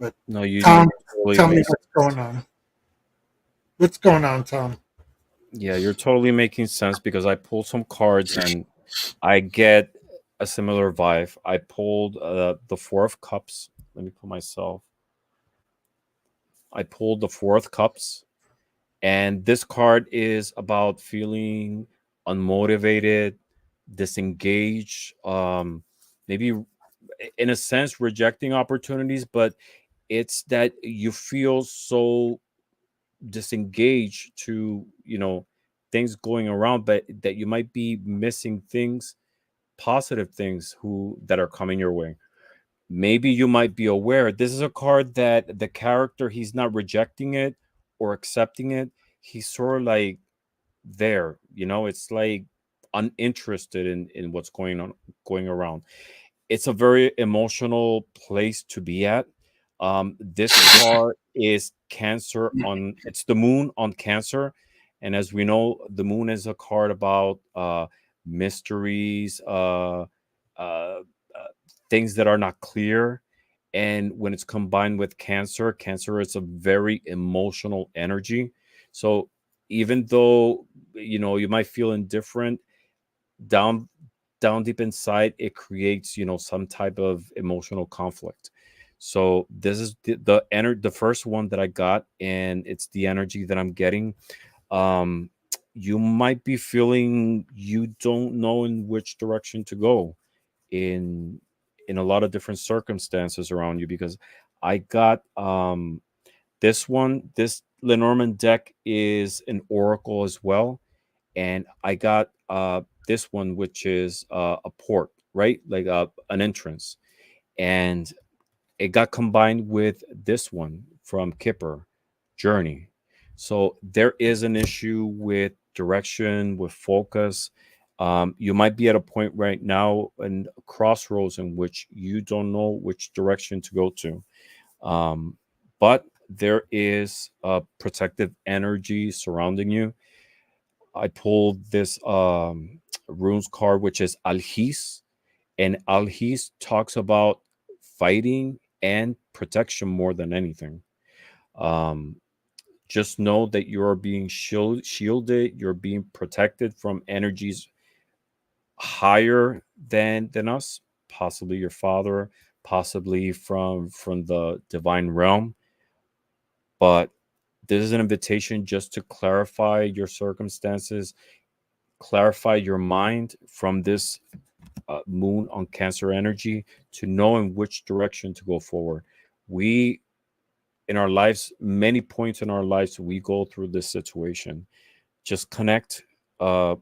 But No, you Tom, totally tell me make what's sense. going on. What's going on, Tom? Yeah, you're totally making sense because I pulled some cards and I get a similar vibe. I pulled the Four of Cups. Let me put myself. I pulled the Four of Cups, and this card is about feeling unmotivated, disengaged, maybe in a sense rejecting opportunities, but it's that you feel so disengaged to things going around, but that you might be missing things, positive things who that are coming your way. Maybe you might be aware this is a card that the character, he's not rejecting it or accepting it. He's sort of like there, it's like uninterested in what's going around. It's a very emotional place to be at. This card is Cancer on, it's the moon on Cancer. And as we know, the moon is a card about mysteries, uh, things that are not clear. And when it's combined with Cancer is a very emotional energy. So even though you might feel indifferent, down down deep inside it creates some type of emotional conflict. So this is the first one that I got, and it's the energy that I'm getting. um you might be feeling you don't know in which direction to go in a lot of different circumstances around you, because I got this Lenormand deck is an oracle as well, and I got this one, which is a port, right? Like an entrance, and it got combined with this one from Kipper, Journey. So there is an issue with direction, with focus. You might be at a point right now in a crossroads in which you don't know which direction to go to. But there is a protective energy surrounding you. I pulled this runes card, which is Alhis, and Alhis talks about fighting and protection more than anything. Um, just know that you're being shielded, you're being protected from energies higher than us, possibly your father, possibly from the divine realm. But this is an invitation just to clarify your circumstances, clarify your mind from this moon on Cancer energy, to know in which direction to go forward. We, in our lives, many points in our lives, we go through this situation. Just connect. I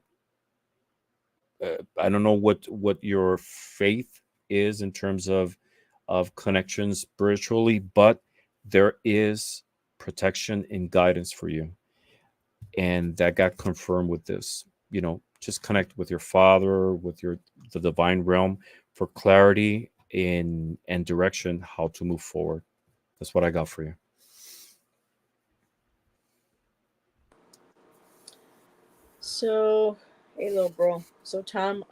don't know what your faith is in terms of connection spiritually, but there is protection and guidance for you, and that got confirmed with this. Just connect with your father, with the divine realm, for clarity in and direction how to move forward. That's what I got for you. So, hey, little bro. So, Tom,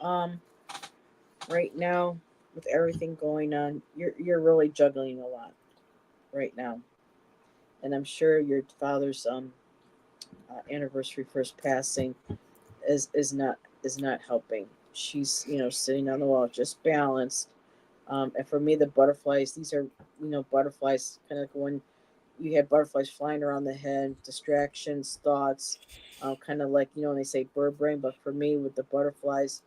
right now, with everything going on, you're really juggling a lot right now, and I'm sure your father's anniversary for his passing is not helping. She's sitting on the wall, just balanced. And for me, the butterflies, these are butterflies, kind of like when you have butterflies flying around the head, distractions, thoughts, kind of like when they say bird brain. But for me, with the butterflies,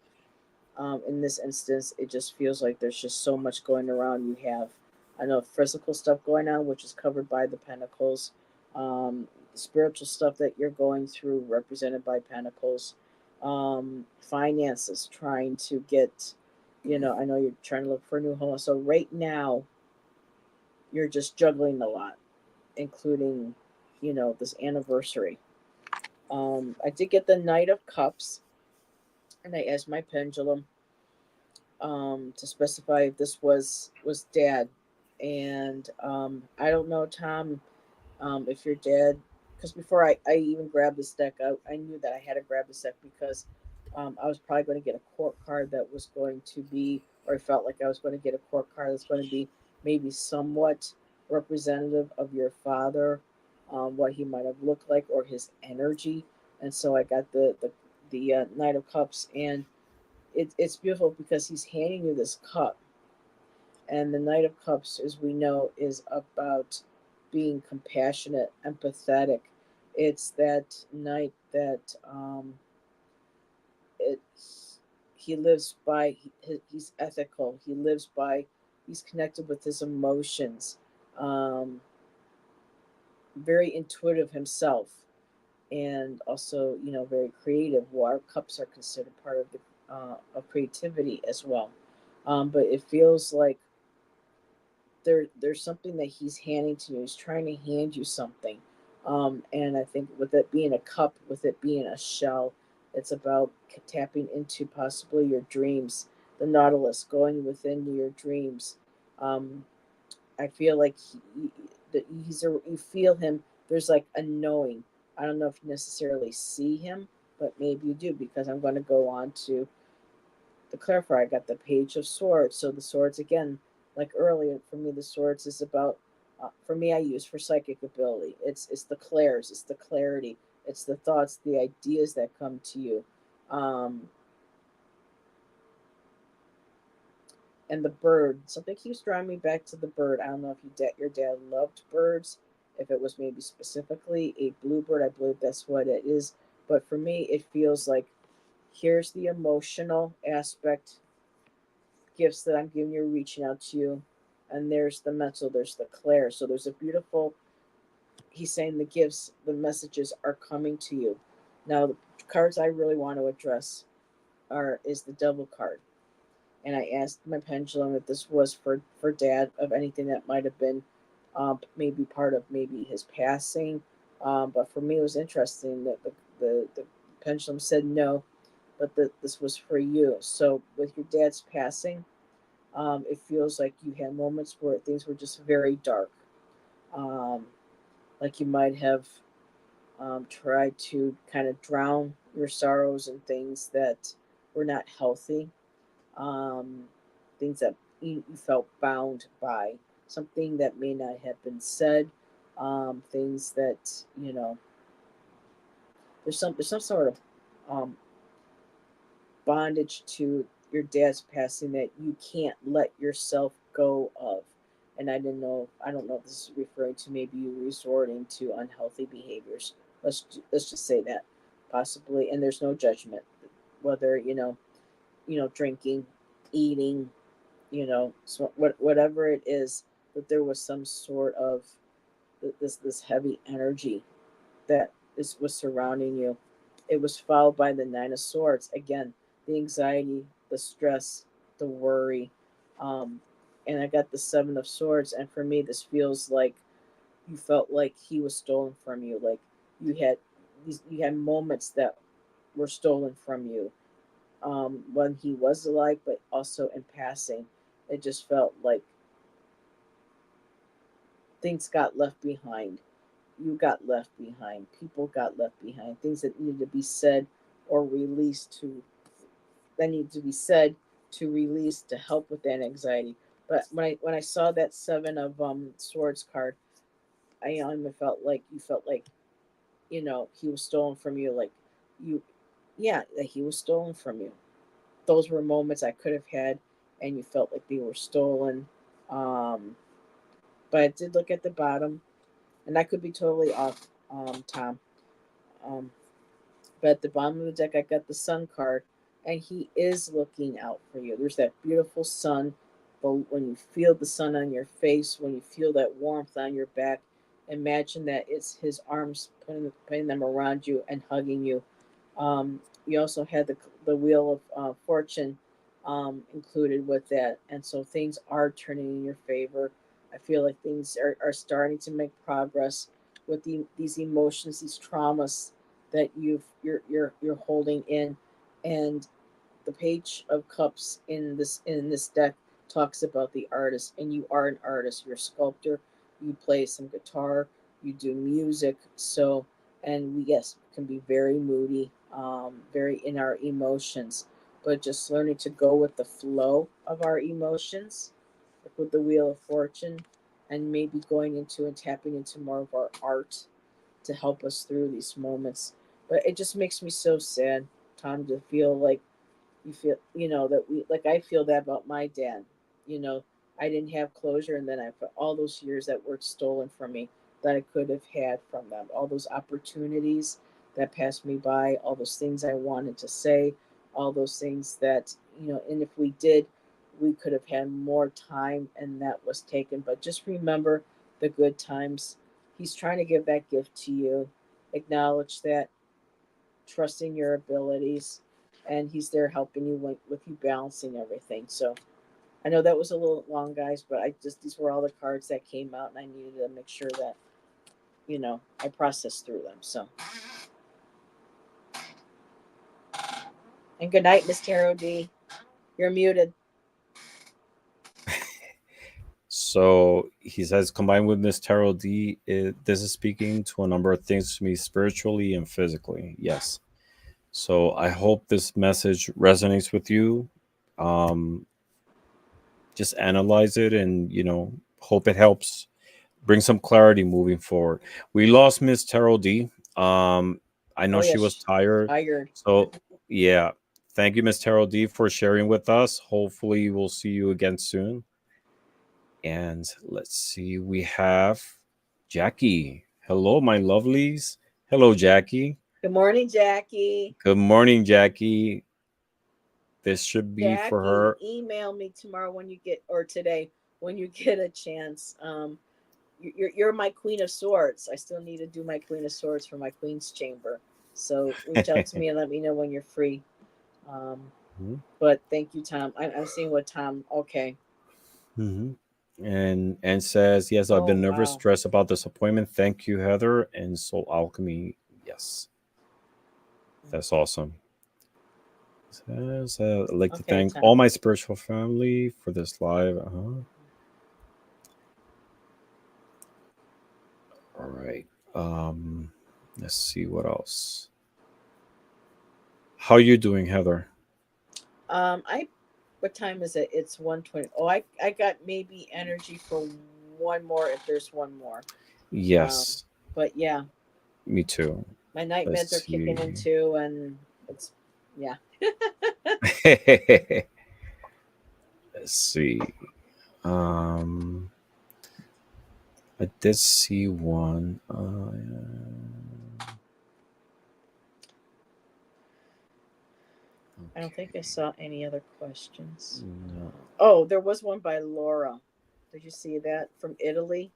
in this instance, it just feels like there's just so much going around. You have, I know, physical stuff going on, which is covered by the pentacles. Spiritual stuff that you're going through, represented by pentacles. Finances, trying to get, I know you're trying to look for a new home. So right now, you're just juggling a lot, including, this anniversary. I did get the Knight of Cups, and I asked my pendulum to specify if this was dad, and I don't know, Tom, if your dad, because before I even grabbed this deck, I knew that I had to grab this deck because I was probably going to get a court card that was going to be, or I felt like I was going to get a court card that's going to be maybe somewhat representative of your father, what he might have looked like, or his energy. And so I got the Knight of Cups, and it's beautiful because he's handing you this cup, and the Knight of Cups, as we know, is about being compassionate, empathetic. It's that knight that it's he lives by. He's ethical. He lives by. He's connected with his emotions. Um, very intuitive himself, and also very creative. Water cups are considered part of the of creativity as well. But it feels like there's something that he's handing to you. He's trying to hand you something. And I think with it being a cup, with it being a shell, it's about tapping into possibly your dreams. The Nautilus, going within your dreams. Um, I feel like that you feel him. There's like a knowing. I don't know if you necessarily see him, but maybe you do, because I'm going to go on to the clarifier. I got the Page of Swords. So the swords, again, like earlier, for me, the swords is about, for me, I use for psychic ability. It's the clairs, it's the clarity, it's the thoughts, the ideas that come to you. Um, and the bird, something keeps drawing me back to the bird. I don't know if your dad loved birds, if it was maybe specifically a bluebird. I believe that's what it is. But for me, it feels like here's the emotional aspect, gifts that I'm giving you, reaching out to you. And there's the mental, there's the clair. So there's a beautiful, he's saying the gifts, the messages are coming to you. Now, the cards I really want to address is the Devil card. And I asked my pendulum if this was for dad, of anything that might have been maybe part of maybe his passing. But for me, it was interesting that the pendulum said no, but that this was for you. So with your dad's passing, it feels like you had moments where things were just very dark. Um, like you might have tried to kind of drown your sorrows and things that were not healthy, um, things that you felt bound by, something that may not have been said, things that there's some sort of um, bondage to your dad's passing that you can't let yourself go of. And I don't know if this is referring to maybe you resorting to unhealthy behaviors. Let's just say that possibly, and there's no judgment, whether drinking, eating, so whatever it is, that there was some sort of this heavy energy that was surrounding you. It was followed by the Nine of Swords. Again, the anxiety, the stress, the worry. Um, and I got the Seven of Swords. And for me, this feels like you felt like he was stolen from you. Like you had you had moments that were stolen from you when he was alive, but also in passing. It just felt like things got left behind. You got left behind. People got left behind. Things that needed to be said or released to that needed to be said to release to help with that anxiety. But when I saw that Seven of Swords card, I even felt like you felt like he was stolen from you. Like you, yeah, that he was stolen from you. Those were moments I could have had, and you felt like they were stolen. Um, but I did look at the bottom, and I could be totally off, Tom. Um, but at the bottom of the deck, I got the sun card, and he is looking out for you. There's that beautiful sun, but when you feel the sun on your face, when you feel that warmth on your back, imagine that it's his arms putting them around you and hugging you. You also had the wheel of fortune included with that, and so things are turning in your favor. I feel like things are starting to make progress with these emotions, these traumas that you're holding in, and the Page of Cups in this deck talks about the artist, and you are an artist. You're a sculptor. You play some guitar. You do music. So, and we yes can be very moody, very in our emotions, but just learning to go with the flow of our emotions, like with the Wheel of Fortune, and maybe going into and tapping into more of our art to help us through these moments. But it just makes me so sad, Tom, to feel like you feel that we like I feel that about my dad. you know I didn't have closure, and then I put all those years that were stolen from me that I could have had from them, all those opportunities that passed me by, all those things I wanted to say, all those things that and if we did, we could have had more time, and that was taken. But just remember the good times. He's trying to give that gift to you. Acknowledge that, trusting your abilities, and he's there helping you with you balancing everything. So I know that was a little long, guys, but these were all the cards that came out, and I needed to make sure that I processed through them. So, and good night, Miss Tarot D. You're muted. So he says, combined with Miss Tarot D, this is speaking to a number of things to me spiritually and physically. Yes. So I hope this message resonates with you. Um, just analyze it and, hope it helps bring some clarity moving forward. We lost Miss Tarot D. I know Oh she was yes, tired. tired. So, yeah. Thank you, Miss Tarot D, for sharing with us. Hopefully, we'll see you again soon. And let's see, we have Jackie. Hello, my lovelies. Hello, Jackie. Good morning, Jackie. Good morning, Jackie. This should be for Jackie, her. email me tomorrow when you get, or today when you get a chance. You're my Queen of Swords. I still need to do my Queen of Swords for my Queen's Chamber. So reach out to me and let me know when you're free. But thank you, Tom. I'm seeing what Tom. Okay. Mhm. And says, yes, I've Oh been nervous, wow. stressed about this appointment. Thank you, Heather. And Soul Alchemy. Yes, that's awesome. Says, I'd like to Okay, thank Tom. all my spiritual family for this live. All right. Um, let's see what else. How are you doing, Heather? I what time is it? It's 1:20. Oh, I got maybe energy for one more if there's one more. Um, Yes, but yeah, me too. my night Let's meds are kicking in see. too, and it's yeah. Let's see. Um, I did see one. I don't think I Okay. saw any other questions. No. Oh, there was one by Laura. Did you see that from Italy?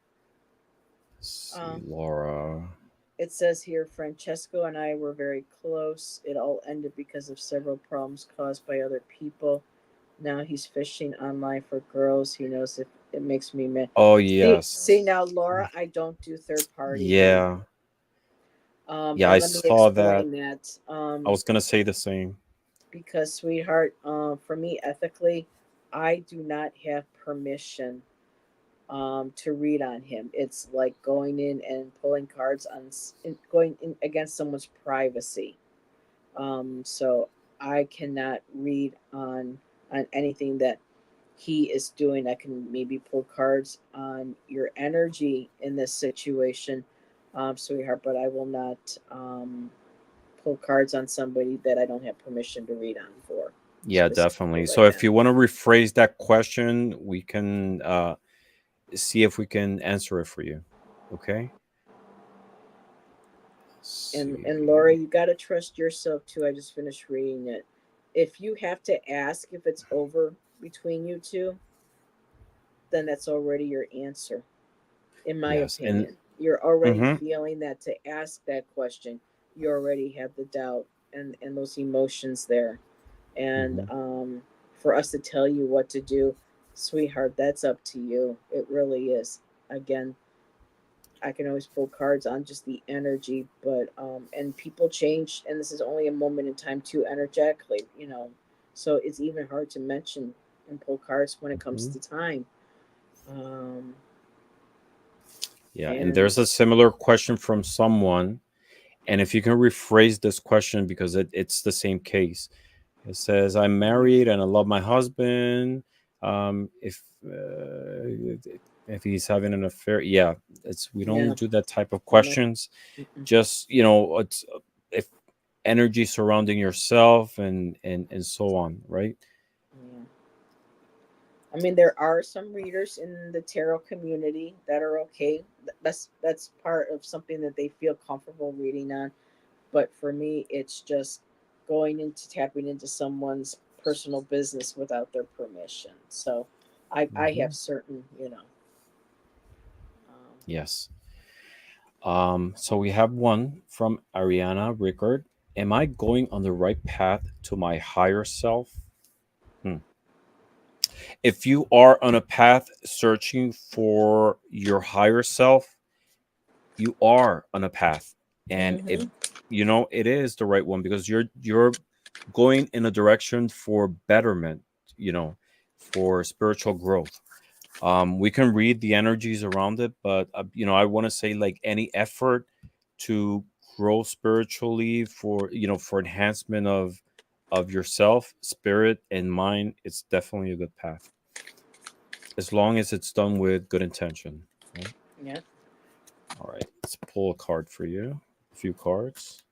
Let's see, Um, Laura. it says here Francesco and I were very close. It all ended because of several problems caused by other people. Now he's fishing online for girls. He knows if it makes me mad. Oh See yes. now, Laura, I don't do third party reading. Yeah. Yeah, I And let me saw that. explain that. I was gonna say the same. Because sweetheart, for me ethically, I do not have permission to read on him. It's like going in and pulling cards going in against someone's privacy. So I cannot read on anything that he is doing. I can maybe pull cards on your energy in this situation, sweetheart, but I will not pull cards on somebody that I don't have permission to read on for, Yeah, specifically definitely. So like if that. you want to rephrase that question, we can see if we can answer it for you. Okay. Let's And see. Laura, you got to trust yourself too. I just finished reading it. If you have to ask if it's over between you two, then that's already your answer, in my Yes, and opinion. You're already mm-hmm, feeling that to ask that question. You already have the doubt and those emotions there. And mm-hmm. for us to tell you what to do, sweetheart, that's up to you. It really is. Again, I can always pull cards on just the energy, but and people change, and this is only a moment in time too, energetically, so it's even hard to mention and pull cards when it comes Mm-hmm. to time. Um, Yeah, and and there's a similar question from someone. And if you can rephrase this question because it's the same case. It says, I'm married and I love my husband. If he's having an affair, yeah, it's we don't yeah, do that type of no, questions. mm-mm, Just it's if energy surrounding yourself and so on, right? yeah. I mean, there are some readers in the tarot community that are okay. That's part of something that they feel comfortable reading on. But for me, it's just going into tapping into someone's personal business without their permission. So I have Hmm. certain, Yes. So we have one from Ariana Rickard. Am I going on the right path to my higher self? Hmm. If you are on a path searching for your higher self, you are on a path, and it mm-hmm, it is the right one because you're going in a direction for betterment, for spiritual growth. We can read the energies around it, but I want to say like any effort to grow spiritually for enhancement of yourself, spirit, and mind, it's definitely a good path as long as it's done with good intention, right? yeah. All right, let's pull a card for you. A few cards.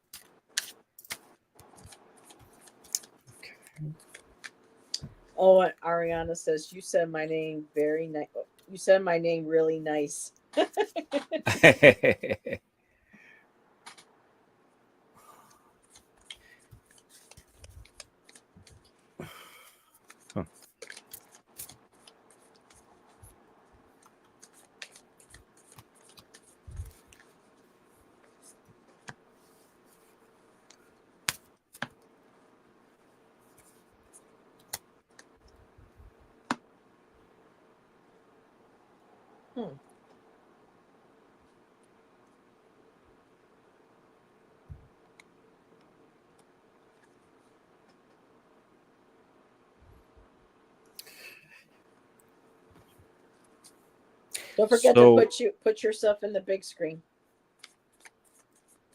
Oh, and Ariana says you said my name very nice. You said my name really nice. Okay. Huh. Hmm. Don't forget to So, put yourself in the big screen.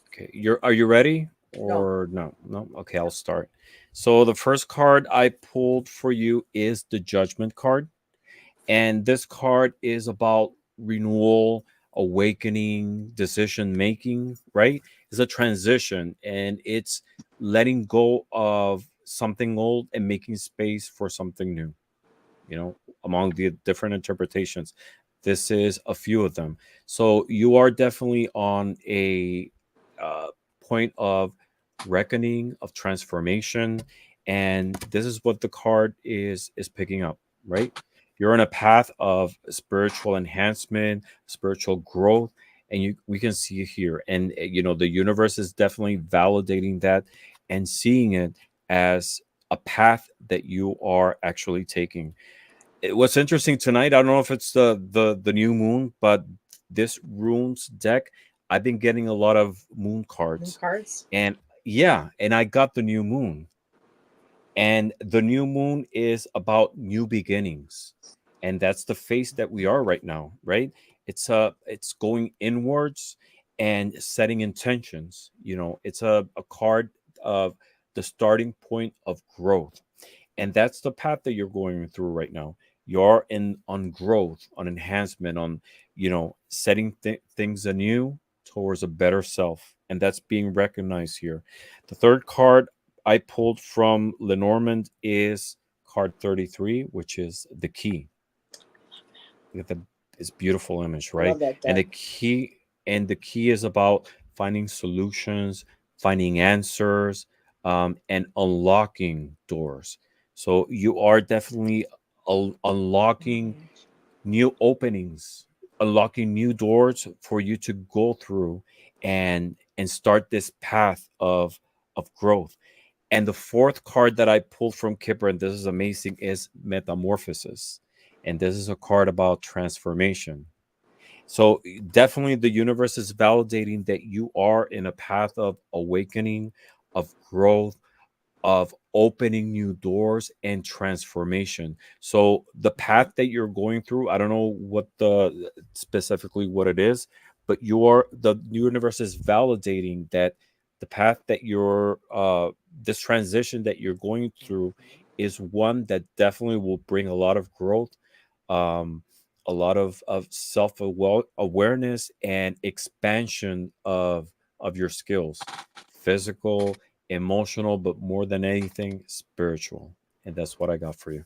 okay, are you ready? No. or no? No. Okay, I'll start. So the first card I pulled for you is the Judgment card, and this card is about renewal, awakening, decision making. Right? It's a transition, and it's letting go of something old and making space for something new. You know, among the different interpretations, this is a few of them. So you are definitely on a uh, point of reckoning, of transformation, and this is what the card is picking up. Right, you're on a path of spiritual enhancement, spiritual growth, and you we can see it here. And you know, the universe is definitely validating that and seeing it as a path that you are actually taking. What's interesting tonight, I don't know if it's the new moon, but this runes deck, I've been getting a lot of moon New cards, cards. and yeah, and I got the new moon, and the new moon is about new beginnings, and that's the phase that we are right now, right? It's going inwards and setting intentions. You know, it's a card of the starting point of growth, and that's the path that you're going through right now. You're in on growth, on enhancement, on, you know, setting things anew towards a better self, and that's being recognized here. The third card I pulled from Lenormand is card 33, which is the key. Look at the this beautiful image, I right? love that And deck. the key is about finding solutions, finding answers, and unlocking doors. So you are definitely unlocking new openings, unlocking new doors for you to go through and start this path of growth. And the fourth card that I pulled from Kipper, and this is amazing, is Metamorphosis. And this is a card about transformation. So definitely the universe is validating that you are in a path of awakening, of growth, of opening new doors and transformation. So the path that you're going through, I don't know what the specifically what it is, but the universe is validating that the path that you're this transition that you're going through is one that definitely will bring a lot of growth, um a lot of awareness and expansion of your skills, physical, emotional, but more than anything, spiritual. And that's what I got for you.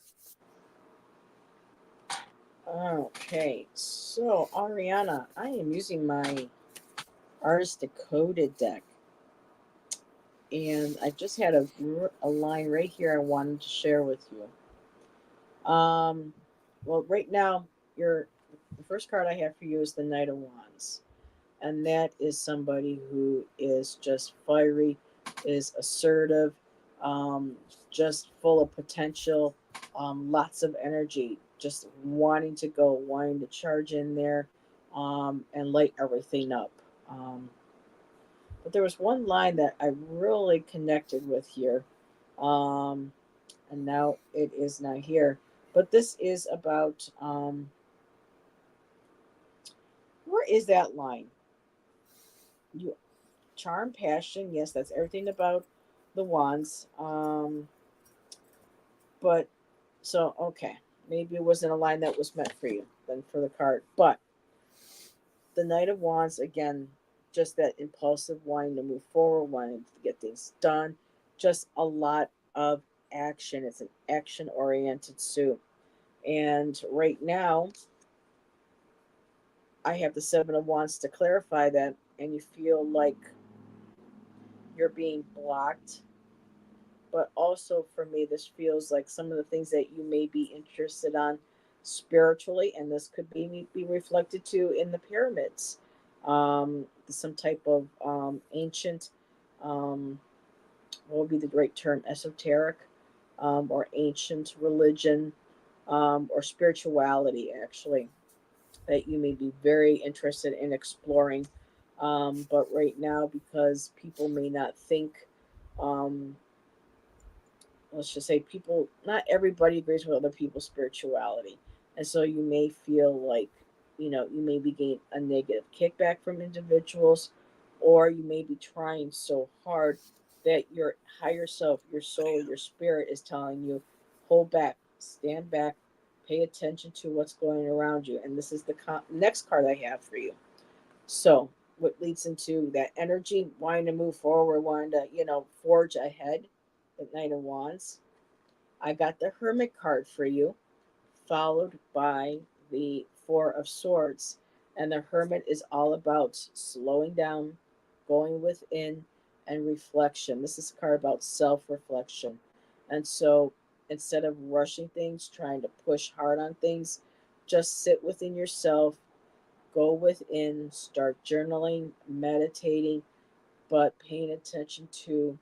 Okay, so Ariana, I am using my Artist Decoded deck, and I just had a line right here I wanted to share with you. Well, right now, the first card I have for you is the Knight of Wands, and that is somebody who is just fiery, is assertive, um, just full of potential, lots of energy, just wanting to go, wanting to charge in there, and light everything up. Um, but there was one line that I really connected with here, um, and now it is not here. But this is about where is that line? You charm, passion, yes, that's everything about the wands. But so okay, maybe it wasn't a line that was meant for you then for the card. But the Knight of Wands again, just that impulsive wanting to move forward, wanting to get things done, just a lot of action. It's an action oriented suit. And right now, I have the Seven of Wands to clarify that, and you feel like you're being blocked. But also for me, this feels like some of the things that you may be interested on spiritually, and this could be reflected too in the pyramids. Some type of ancient, um, what would be the great term, esoteric, or ancient religion, or spirituality, actually, that you may be very interested in exploring. But right now, because people may not think, um, let's just say people, not everybody agrees with other people's spirituality. And so you may feel like, you may be getting a negative kickback from individuals, or you may be trying so hard that your higher self, your soul, your spirit is telling you, hold back, stand back, pay attention to what's going around you. And this is the next card I have for you. So, what leads into that energy, wanting to move forward, wanting to, forge ahead, the Knight of Wands. I got the Hermit card for you, followed by the Four of Swords. And the Hermit is all about slowing down, going within, and reflection. This is a card about self reflection. And so instead of rushing things, trying to push hard on things, just sit within yourself, go within, start journaling, meditating, but paying attention to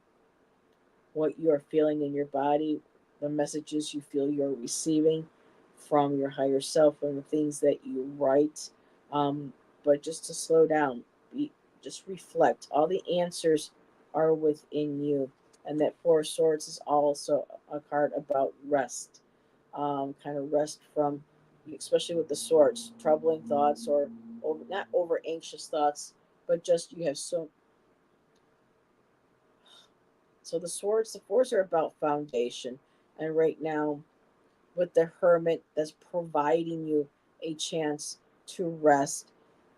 what you are feeling in your body, the messages you feel you're receiving from your higher self, and the things that you write. Um, but just to slow down, just reflect. All the answers are within you. And that Four of Swords is also a card about rest, kind of rest from, especially with the swords, troubling thoughts or not over anxious thoughts, but just you have so the fours are about foundation. And right now, with the Hermit, that's providing you a chance to rest,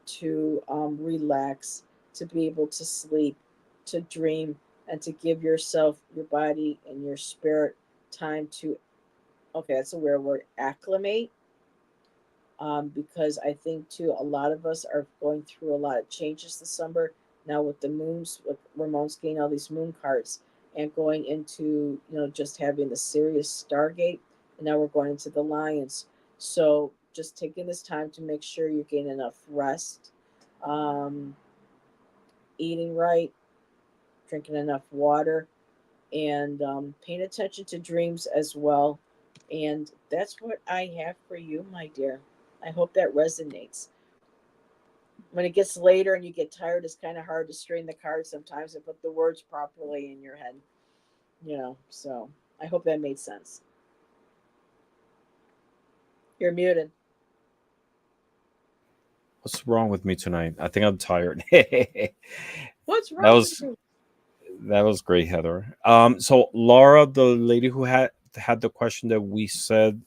to relax, to be able to sleep, to dream, and to give yourself, your body, and your spirit time to, okay, that's a weird word, acclimate. Because I think too, a lot of us are going through a lot of changes this summer now with the moons, with Ramon's getting all these moon cards and going into, just having the Sirius Stargate, and now we're going into the Lions. So just taking this time to make sure you're getting enough rest, um, eating right, drinking enough water, and paying attention to dreams as well. And that's what I have for you, my dear. I hope that resonates. When it gets later and you get tired, it's kind of hard to string the cards sometimes and put the words properly in your head, So I hope that made sense. You're muted. What's wrong with me tonight? I think I'm tired. that What's wrong with was you? that was great, Heather. So Laura, the lady who had the question that we said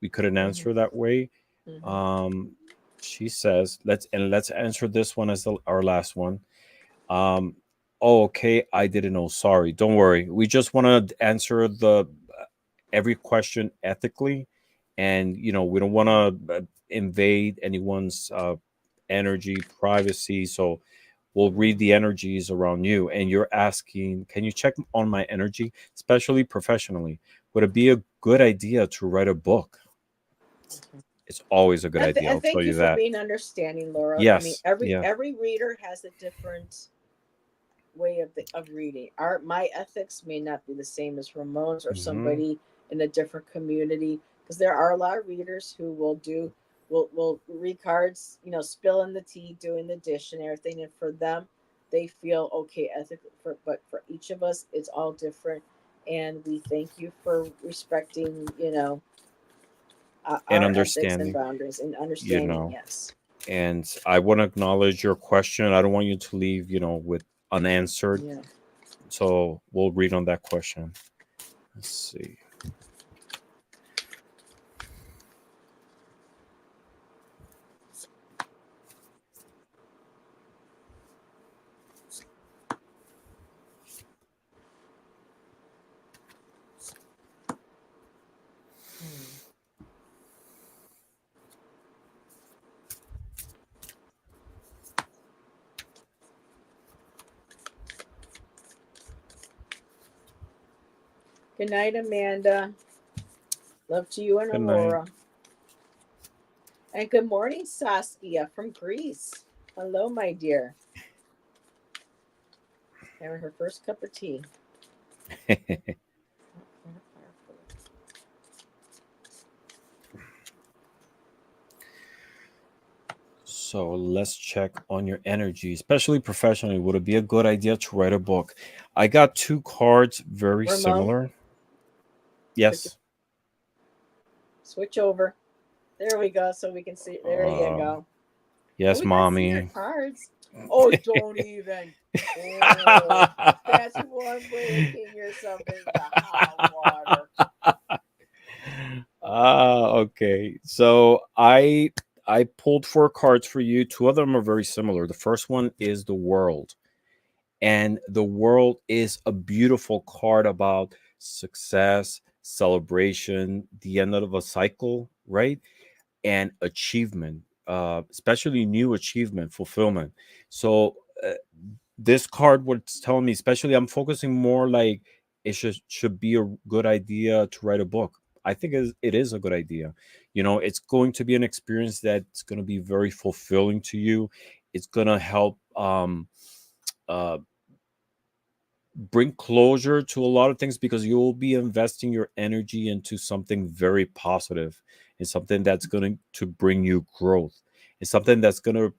we couldn't Mm-hmm. answer that way. Mm-hmm. Um, she says, let's answer this one as our last one. Um, oh, okay, I didn't know. Sorry, don't worry. We just want to answer the every question ethically, and we don't want to invade anyone's energy, privacy. So we'll read the energies around you, and you're asking, can you check on my energy, especially professionally? Would it be a good idea to write a book? It's always a good idea. And I'll tell thank you you for that. being understanding, Laura. I mean, Yes. every Yeah. every reader has a different way of reading. My ethics may not be the same as Ramon's or Hmm. somebody in a different community, because there are a lot of readers who will read cards, spilling the tea, doing the dish and everything, and for them, they feel okay ethically. But for each of us, it's all different, and we thank you for respecting, And our ethics and understanding, boundaries and you understanding. know. Yes. And I want to acknowledge your question. I don't want you to leave, with unanswered. Yeah. So we'll read on that question. Let's see. Hmm. Good night, Amanda. Love to you and Good night. Aurora. And good morning, Saskia from Greece. Hello, my dear. Having her first cup of tea. So let's check on your energy, especially professionally. Would it be a good idea to write a book? I got two cards very Ramon, similar. switch Yes. switch over. There we go. So we can see. There you Uh, go. Oh, yes, we can see your mommy. cards. Oh, don't even. Oh, that's one way to get yourself into hot water. Okay. So I pulled 4 cards for you. 2 of them are very similar. The first one is the world. And the world is a beautiful card about success, celebration, the end of a cycle, right? And achievement, especially new achievement, fulfillment. So this card was telling me, especially I'm focusing more like it should be a good idea to write a book. I think it is a good idea. You know, it's going to be an experience that's going to be very fulfilling to you. It's going to help uh, bring closure to a lot of things because you'll be investing your energy into something very positive and something that's going to bring you growth. It's something that's going to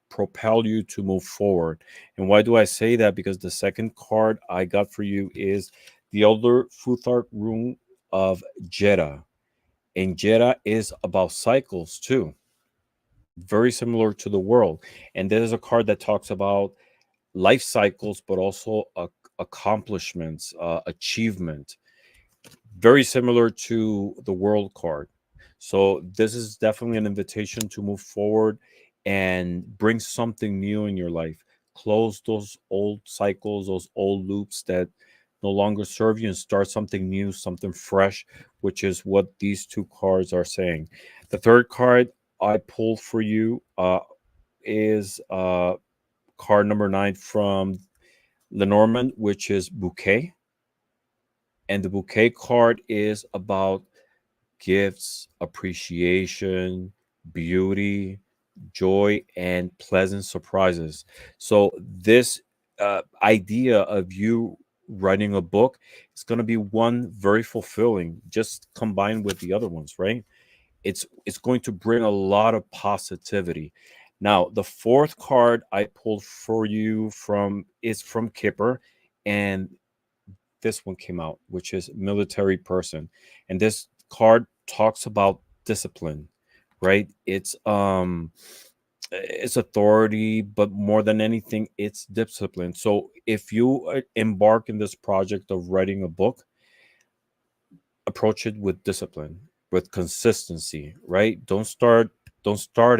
propel you to move forward. And why do I say that? Because the second card I got for you is the Elder Futhark Rune of Jeddah. And Jeddah is about cycles too, very similar to the world. And there's a card that talks about life cycles, but also accomplishments, achievement, very similar to the world card. So this is definitely an invitation to move forward and bring something new in your life. Close those old cycles, those old loops that no longer serve you, and start something new, something fresh, which is what these 2 cards are saying. The third card I pulled for you is card number 9 from Lenormand, which is bouquet. And the bouquet card is about gifts, appreciation, beauty, joy, and pleasant surprises. So, this idea of you writing a book is going to be one very fulfilling, just combined with the other ones, right? It's going to bring a lot of positivity. Now, the fourth card I pulled for you from is from Kipper, and this one came out, which is military person. And this card talks about discipline, right? It's authority, but more than anything, it's discipline. So if you embark in this project of writing a book, approach it with discipline, with consistency, right? Don't start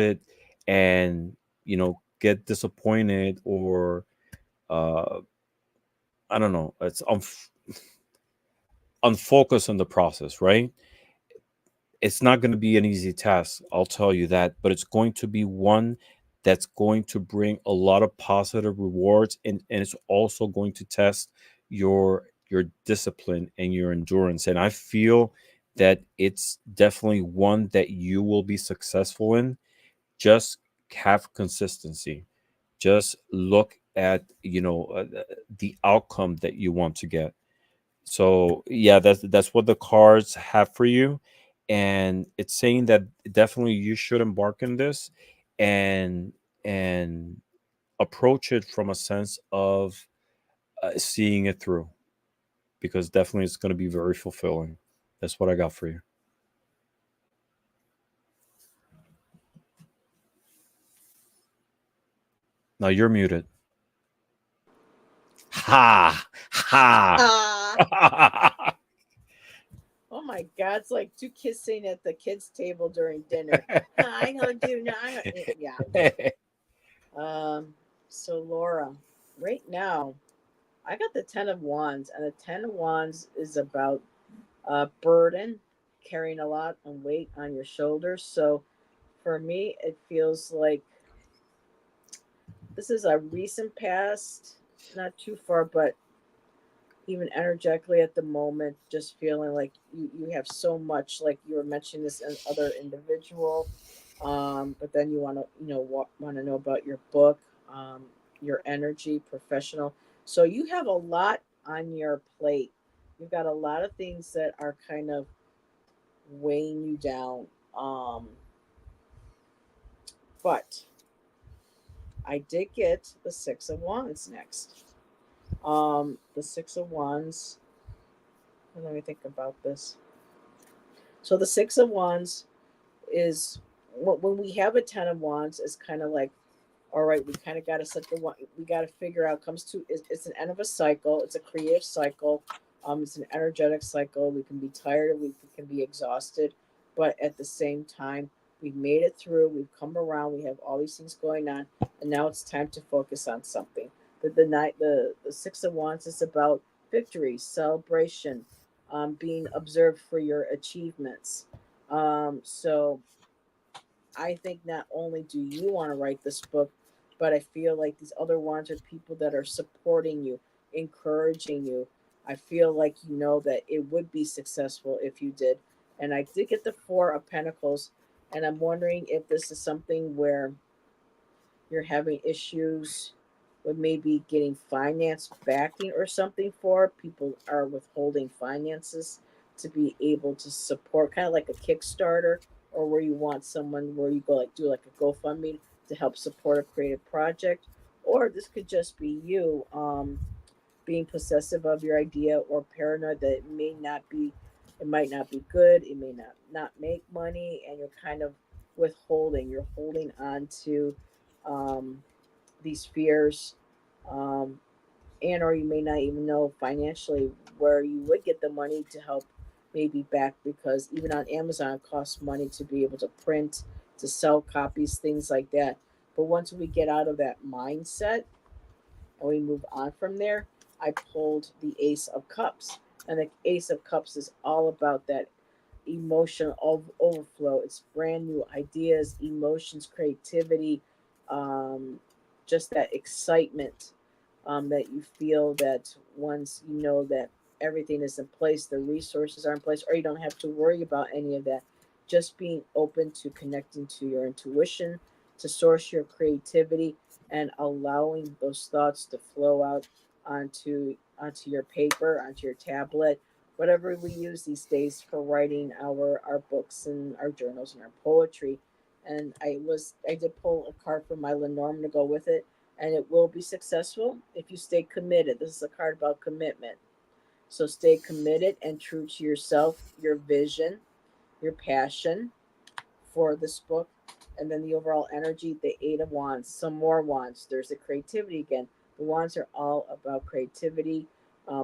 it and get disappointed or uh I don't know, it's unfocused on the process, right? It's not going to be an easy task, I'll tell you that, but it's going to be one that's going to bring a lot of positive rewards, and it's also going to test your discipline and your endurance. And I feel that it's definitely one that you will be successful in. Just have consistency. Just look at the outcome that you want to get. So yeah, that's what the cards have for you, and it's saying that definitely you should embark in this, and and approach it from a sense of seeing it through, because definitely it's going to be very fulfilling. That's what I got for you. Now you're muted. Ha ha. Ah. Oh my God, it's like 2 kids sitting at the kids' table during dinner. I'm gonna do no, yeah. So Laura, right now, I got the 10 of Wands, and the 10 of Wands is about burden, carrying a lot of weight on your shoulders. So for me, it feels like this is a recent past, not too far, but even energetically at the moment, just feeling like you have so much, like you were mentioning this in other individual, but then you want to want to know about your book, your energy, professional. So you have a lot on your plate. You've got a lot of things that are kind of weighing you down. Um, but I did get the 6 of Wands next. The 6 of Wands. Let me think about this. So the 6 of Wands is when we have a 10 of Wands is kind of like all right, we kind of got to set the one. We got to figure out. Comes to it's an end of a cycle. It's a creative cycle. It's an energetic cycle. We can be tired. We can be exhausted, but at the same time, we've made it through. We've come around. We have all these things going on, and now it's time to focus on something. The 6 of Wands is about victory, celebration, being observed for your achievements. So I think not only do you want to write this book, but I feel like these other ones are people that are supporting you, encouraging you. I feel like you know that it would be successful if you did. And I did get the Four of Pentacles, and I'm wondering if this is something where you're having issues with maybe getting finance backing or something for it. People are withholding finances to be able to support, kind of like a Kickstarter, or where you want someone where you go like do like a GoFundMe to help support a creative project. Or this could just be you being possessive of your idea or paranoid that it might not be good, it may not make money, and you're kind of withholding, you're holding on to um, these fears, um, and or you may not even know financially where you would get the money to help maybe back, because even on Amazon it costs money to be able to print, to sell copies, things like that. But once we get out of that mindset and we move on from there, I pulled the Ace of Cups. And the Ace of Cups is all about that emotional overflow. It's brand new ideas, emotions, creativity, um, just that excitement that you feel that once you know that everything is in place, the resources are in place, or you don't have to worry about any of that. Just being open to connecting to your intuition, to source your creativity, and allowing those thoughts to flow out onto your paper, onto your tablet, whatever we use these days for writing our books and our journals and our poetry. And I did pull a card from my Lenormand to go with it, and it will be successful if you stay committed. This is a card about commitment. So stay committed and true to yourself, your vision, your passion for this book. And then the overall energy, the Eight of Wands, some more wands. There's the creativity again. The wands are all about creativity,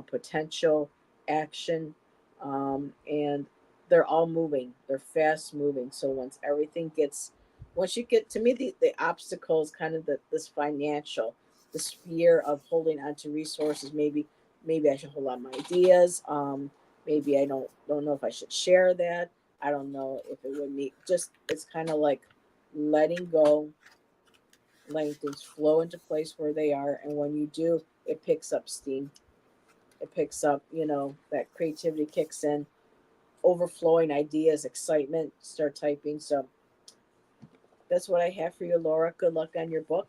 potential, action, and they're all moving. They're fast moving. So once you get to me, the obstacle is kind of this financial, this fear of holding on to resources. Maybe I should hold on my ideas. Maybe I don't know if I should share that. I don't know if it would need, just it's kind of like letting go, letting things flow into place where they are. And when you do, it picks up steam. It picks up, that creativity kicks in, overflowing ideas, excitement, start typing. So that's what I have for you, Laura. Good luck on your book.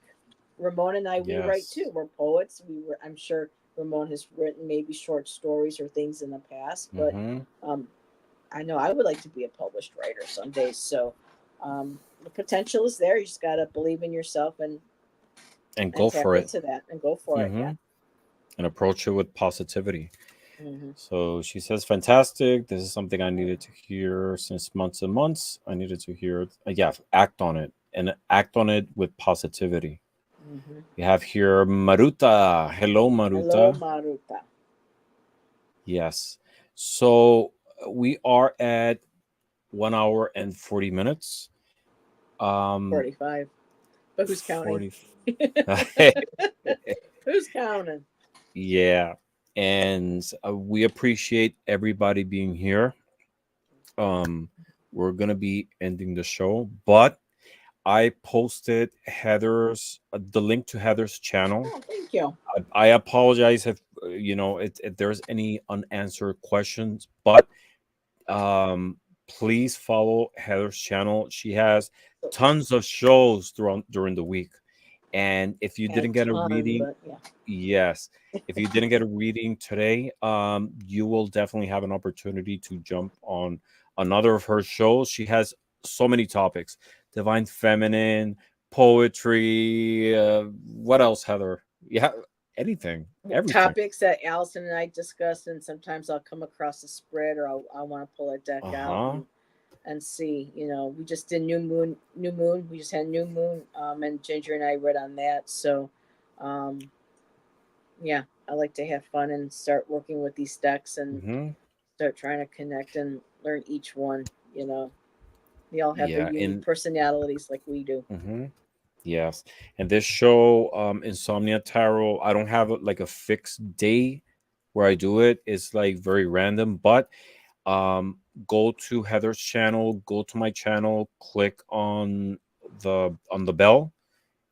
Ramon and I, we write too. Yes. We're poets. I'm sure Ramon has written maybe short stories or things in the past, but Mm-hmm. um, I know I would like to be a published writer someday. So the potential is there. You just got to believe in yourself And and go tap for it. into that and go for it. Mm-hmm. Yeah. And approach it with positivity. Hmm. So she says, fantastic. This is something I needed to hear since months and months. I needed to hear it. Yeah, act on it and act on it with positivity. Hmm. We have here Maruta. Hello, Hello, Maruta. Maruta. Yes. So we are at 1 hour and 40 minutes. 45. But who's counting? 40. Who's counting? Yeah. And we appreciate everybody being here. Um, we're gonna be ending the show, but I posted Heather's the link to Heather's channel. Oh, thank you. I apologize if if there's any unanswered questions, but please follow Heather's channel. She has tons of shows throughout during the week, and if you Had a didn't get a ton, reading, but yeah. yes, if you didn't get a reading today, you will definitely have an opportunity to jump on another of her shows. She has so many topics: divine feminine, poetry. What else, Heather? Yeah, anything, everything. Topics that Allison and I discuss, and sometimes I'll come across a spread or I want to pull a deck Uh out, huh. and see. You know, we just did new moon. We just had new moon, and Ginger and I read on that. So, yeah, I like to have fun and start working with these decks and Hmm. start trying to connect and learn each one. You know, they all have their Yeah, unique personalities like we do. yes. And this show, Insomnia Tarot, I don't have like a fixed day where I do it. It's like very random, but go to Heather's channel, go to my channel, click on the bell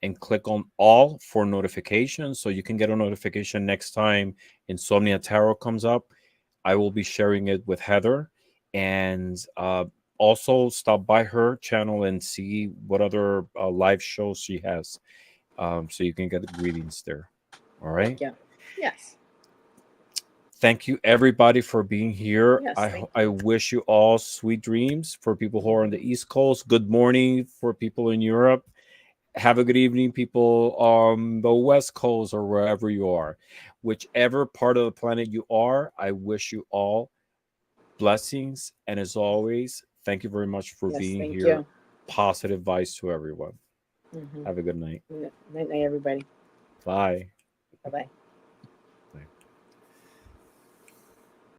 and click on all for notifications so you can get a notification next time Insomnia Tarot comes up. I will be sharing it with Heather, and also stop by her channel and see what other live shows she has, so you can get readings there. All right. Yeah. Yes. Thank you everybody for being here. Yes. Thank I you. wish you all sweet dreams for people who are on the East Coast. Good morning for people in Europe. Have a good evening, people on the West Coast or wherever you are. Whichever part of the planet you are, I wish you all blessings. And as always, thank you very much for Yes. being Thank here. you. Positive vibes to everyone. Mm-hmm. Have a good night. Night, night, everybody. Bye. Bye bye.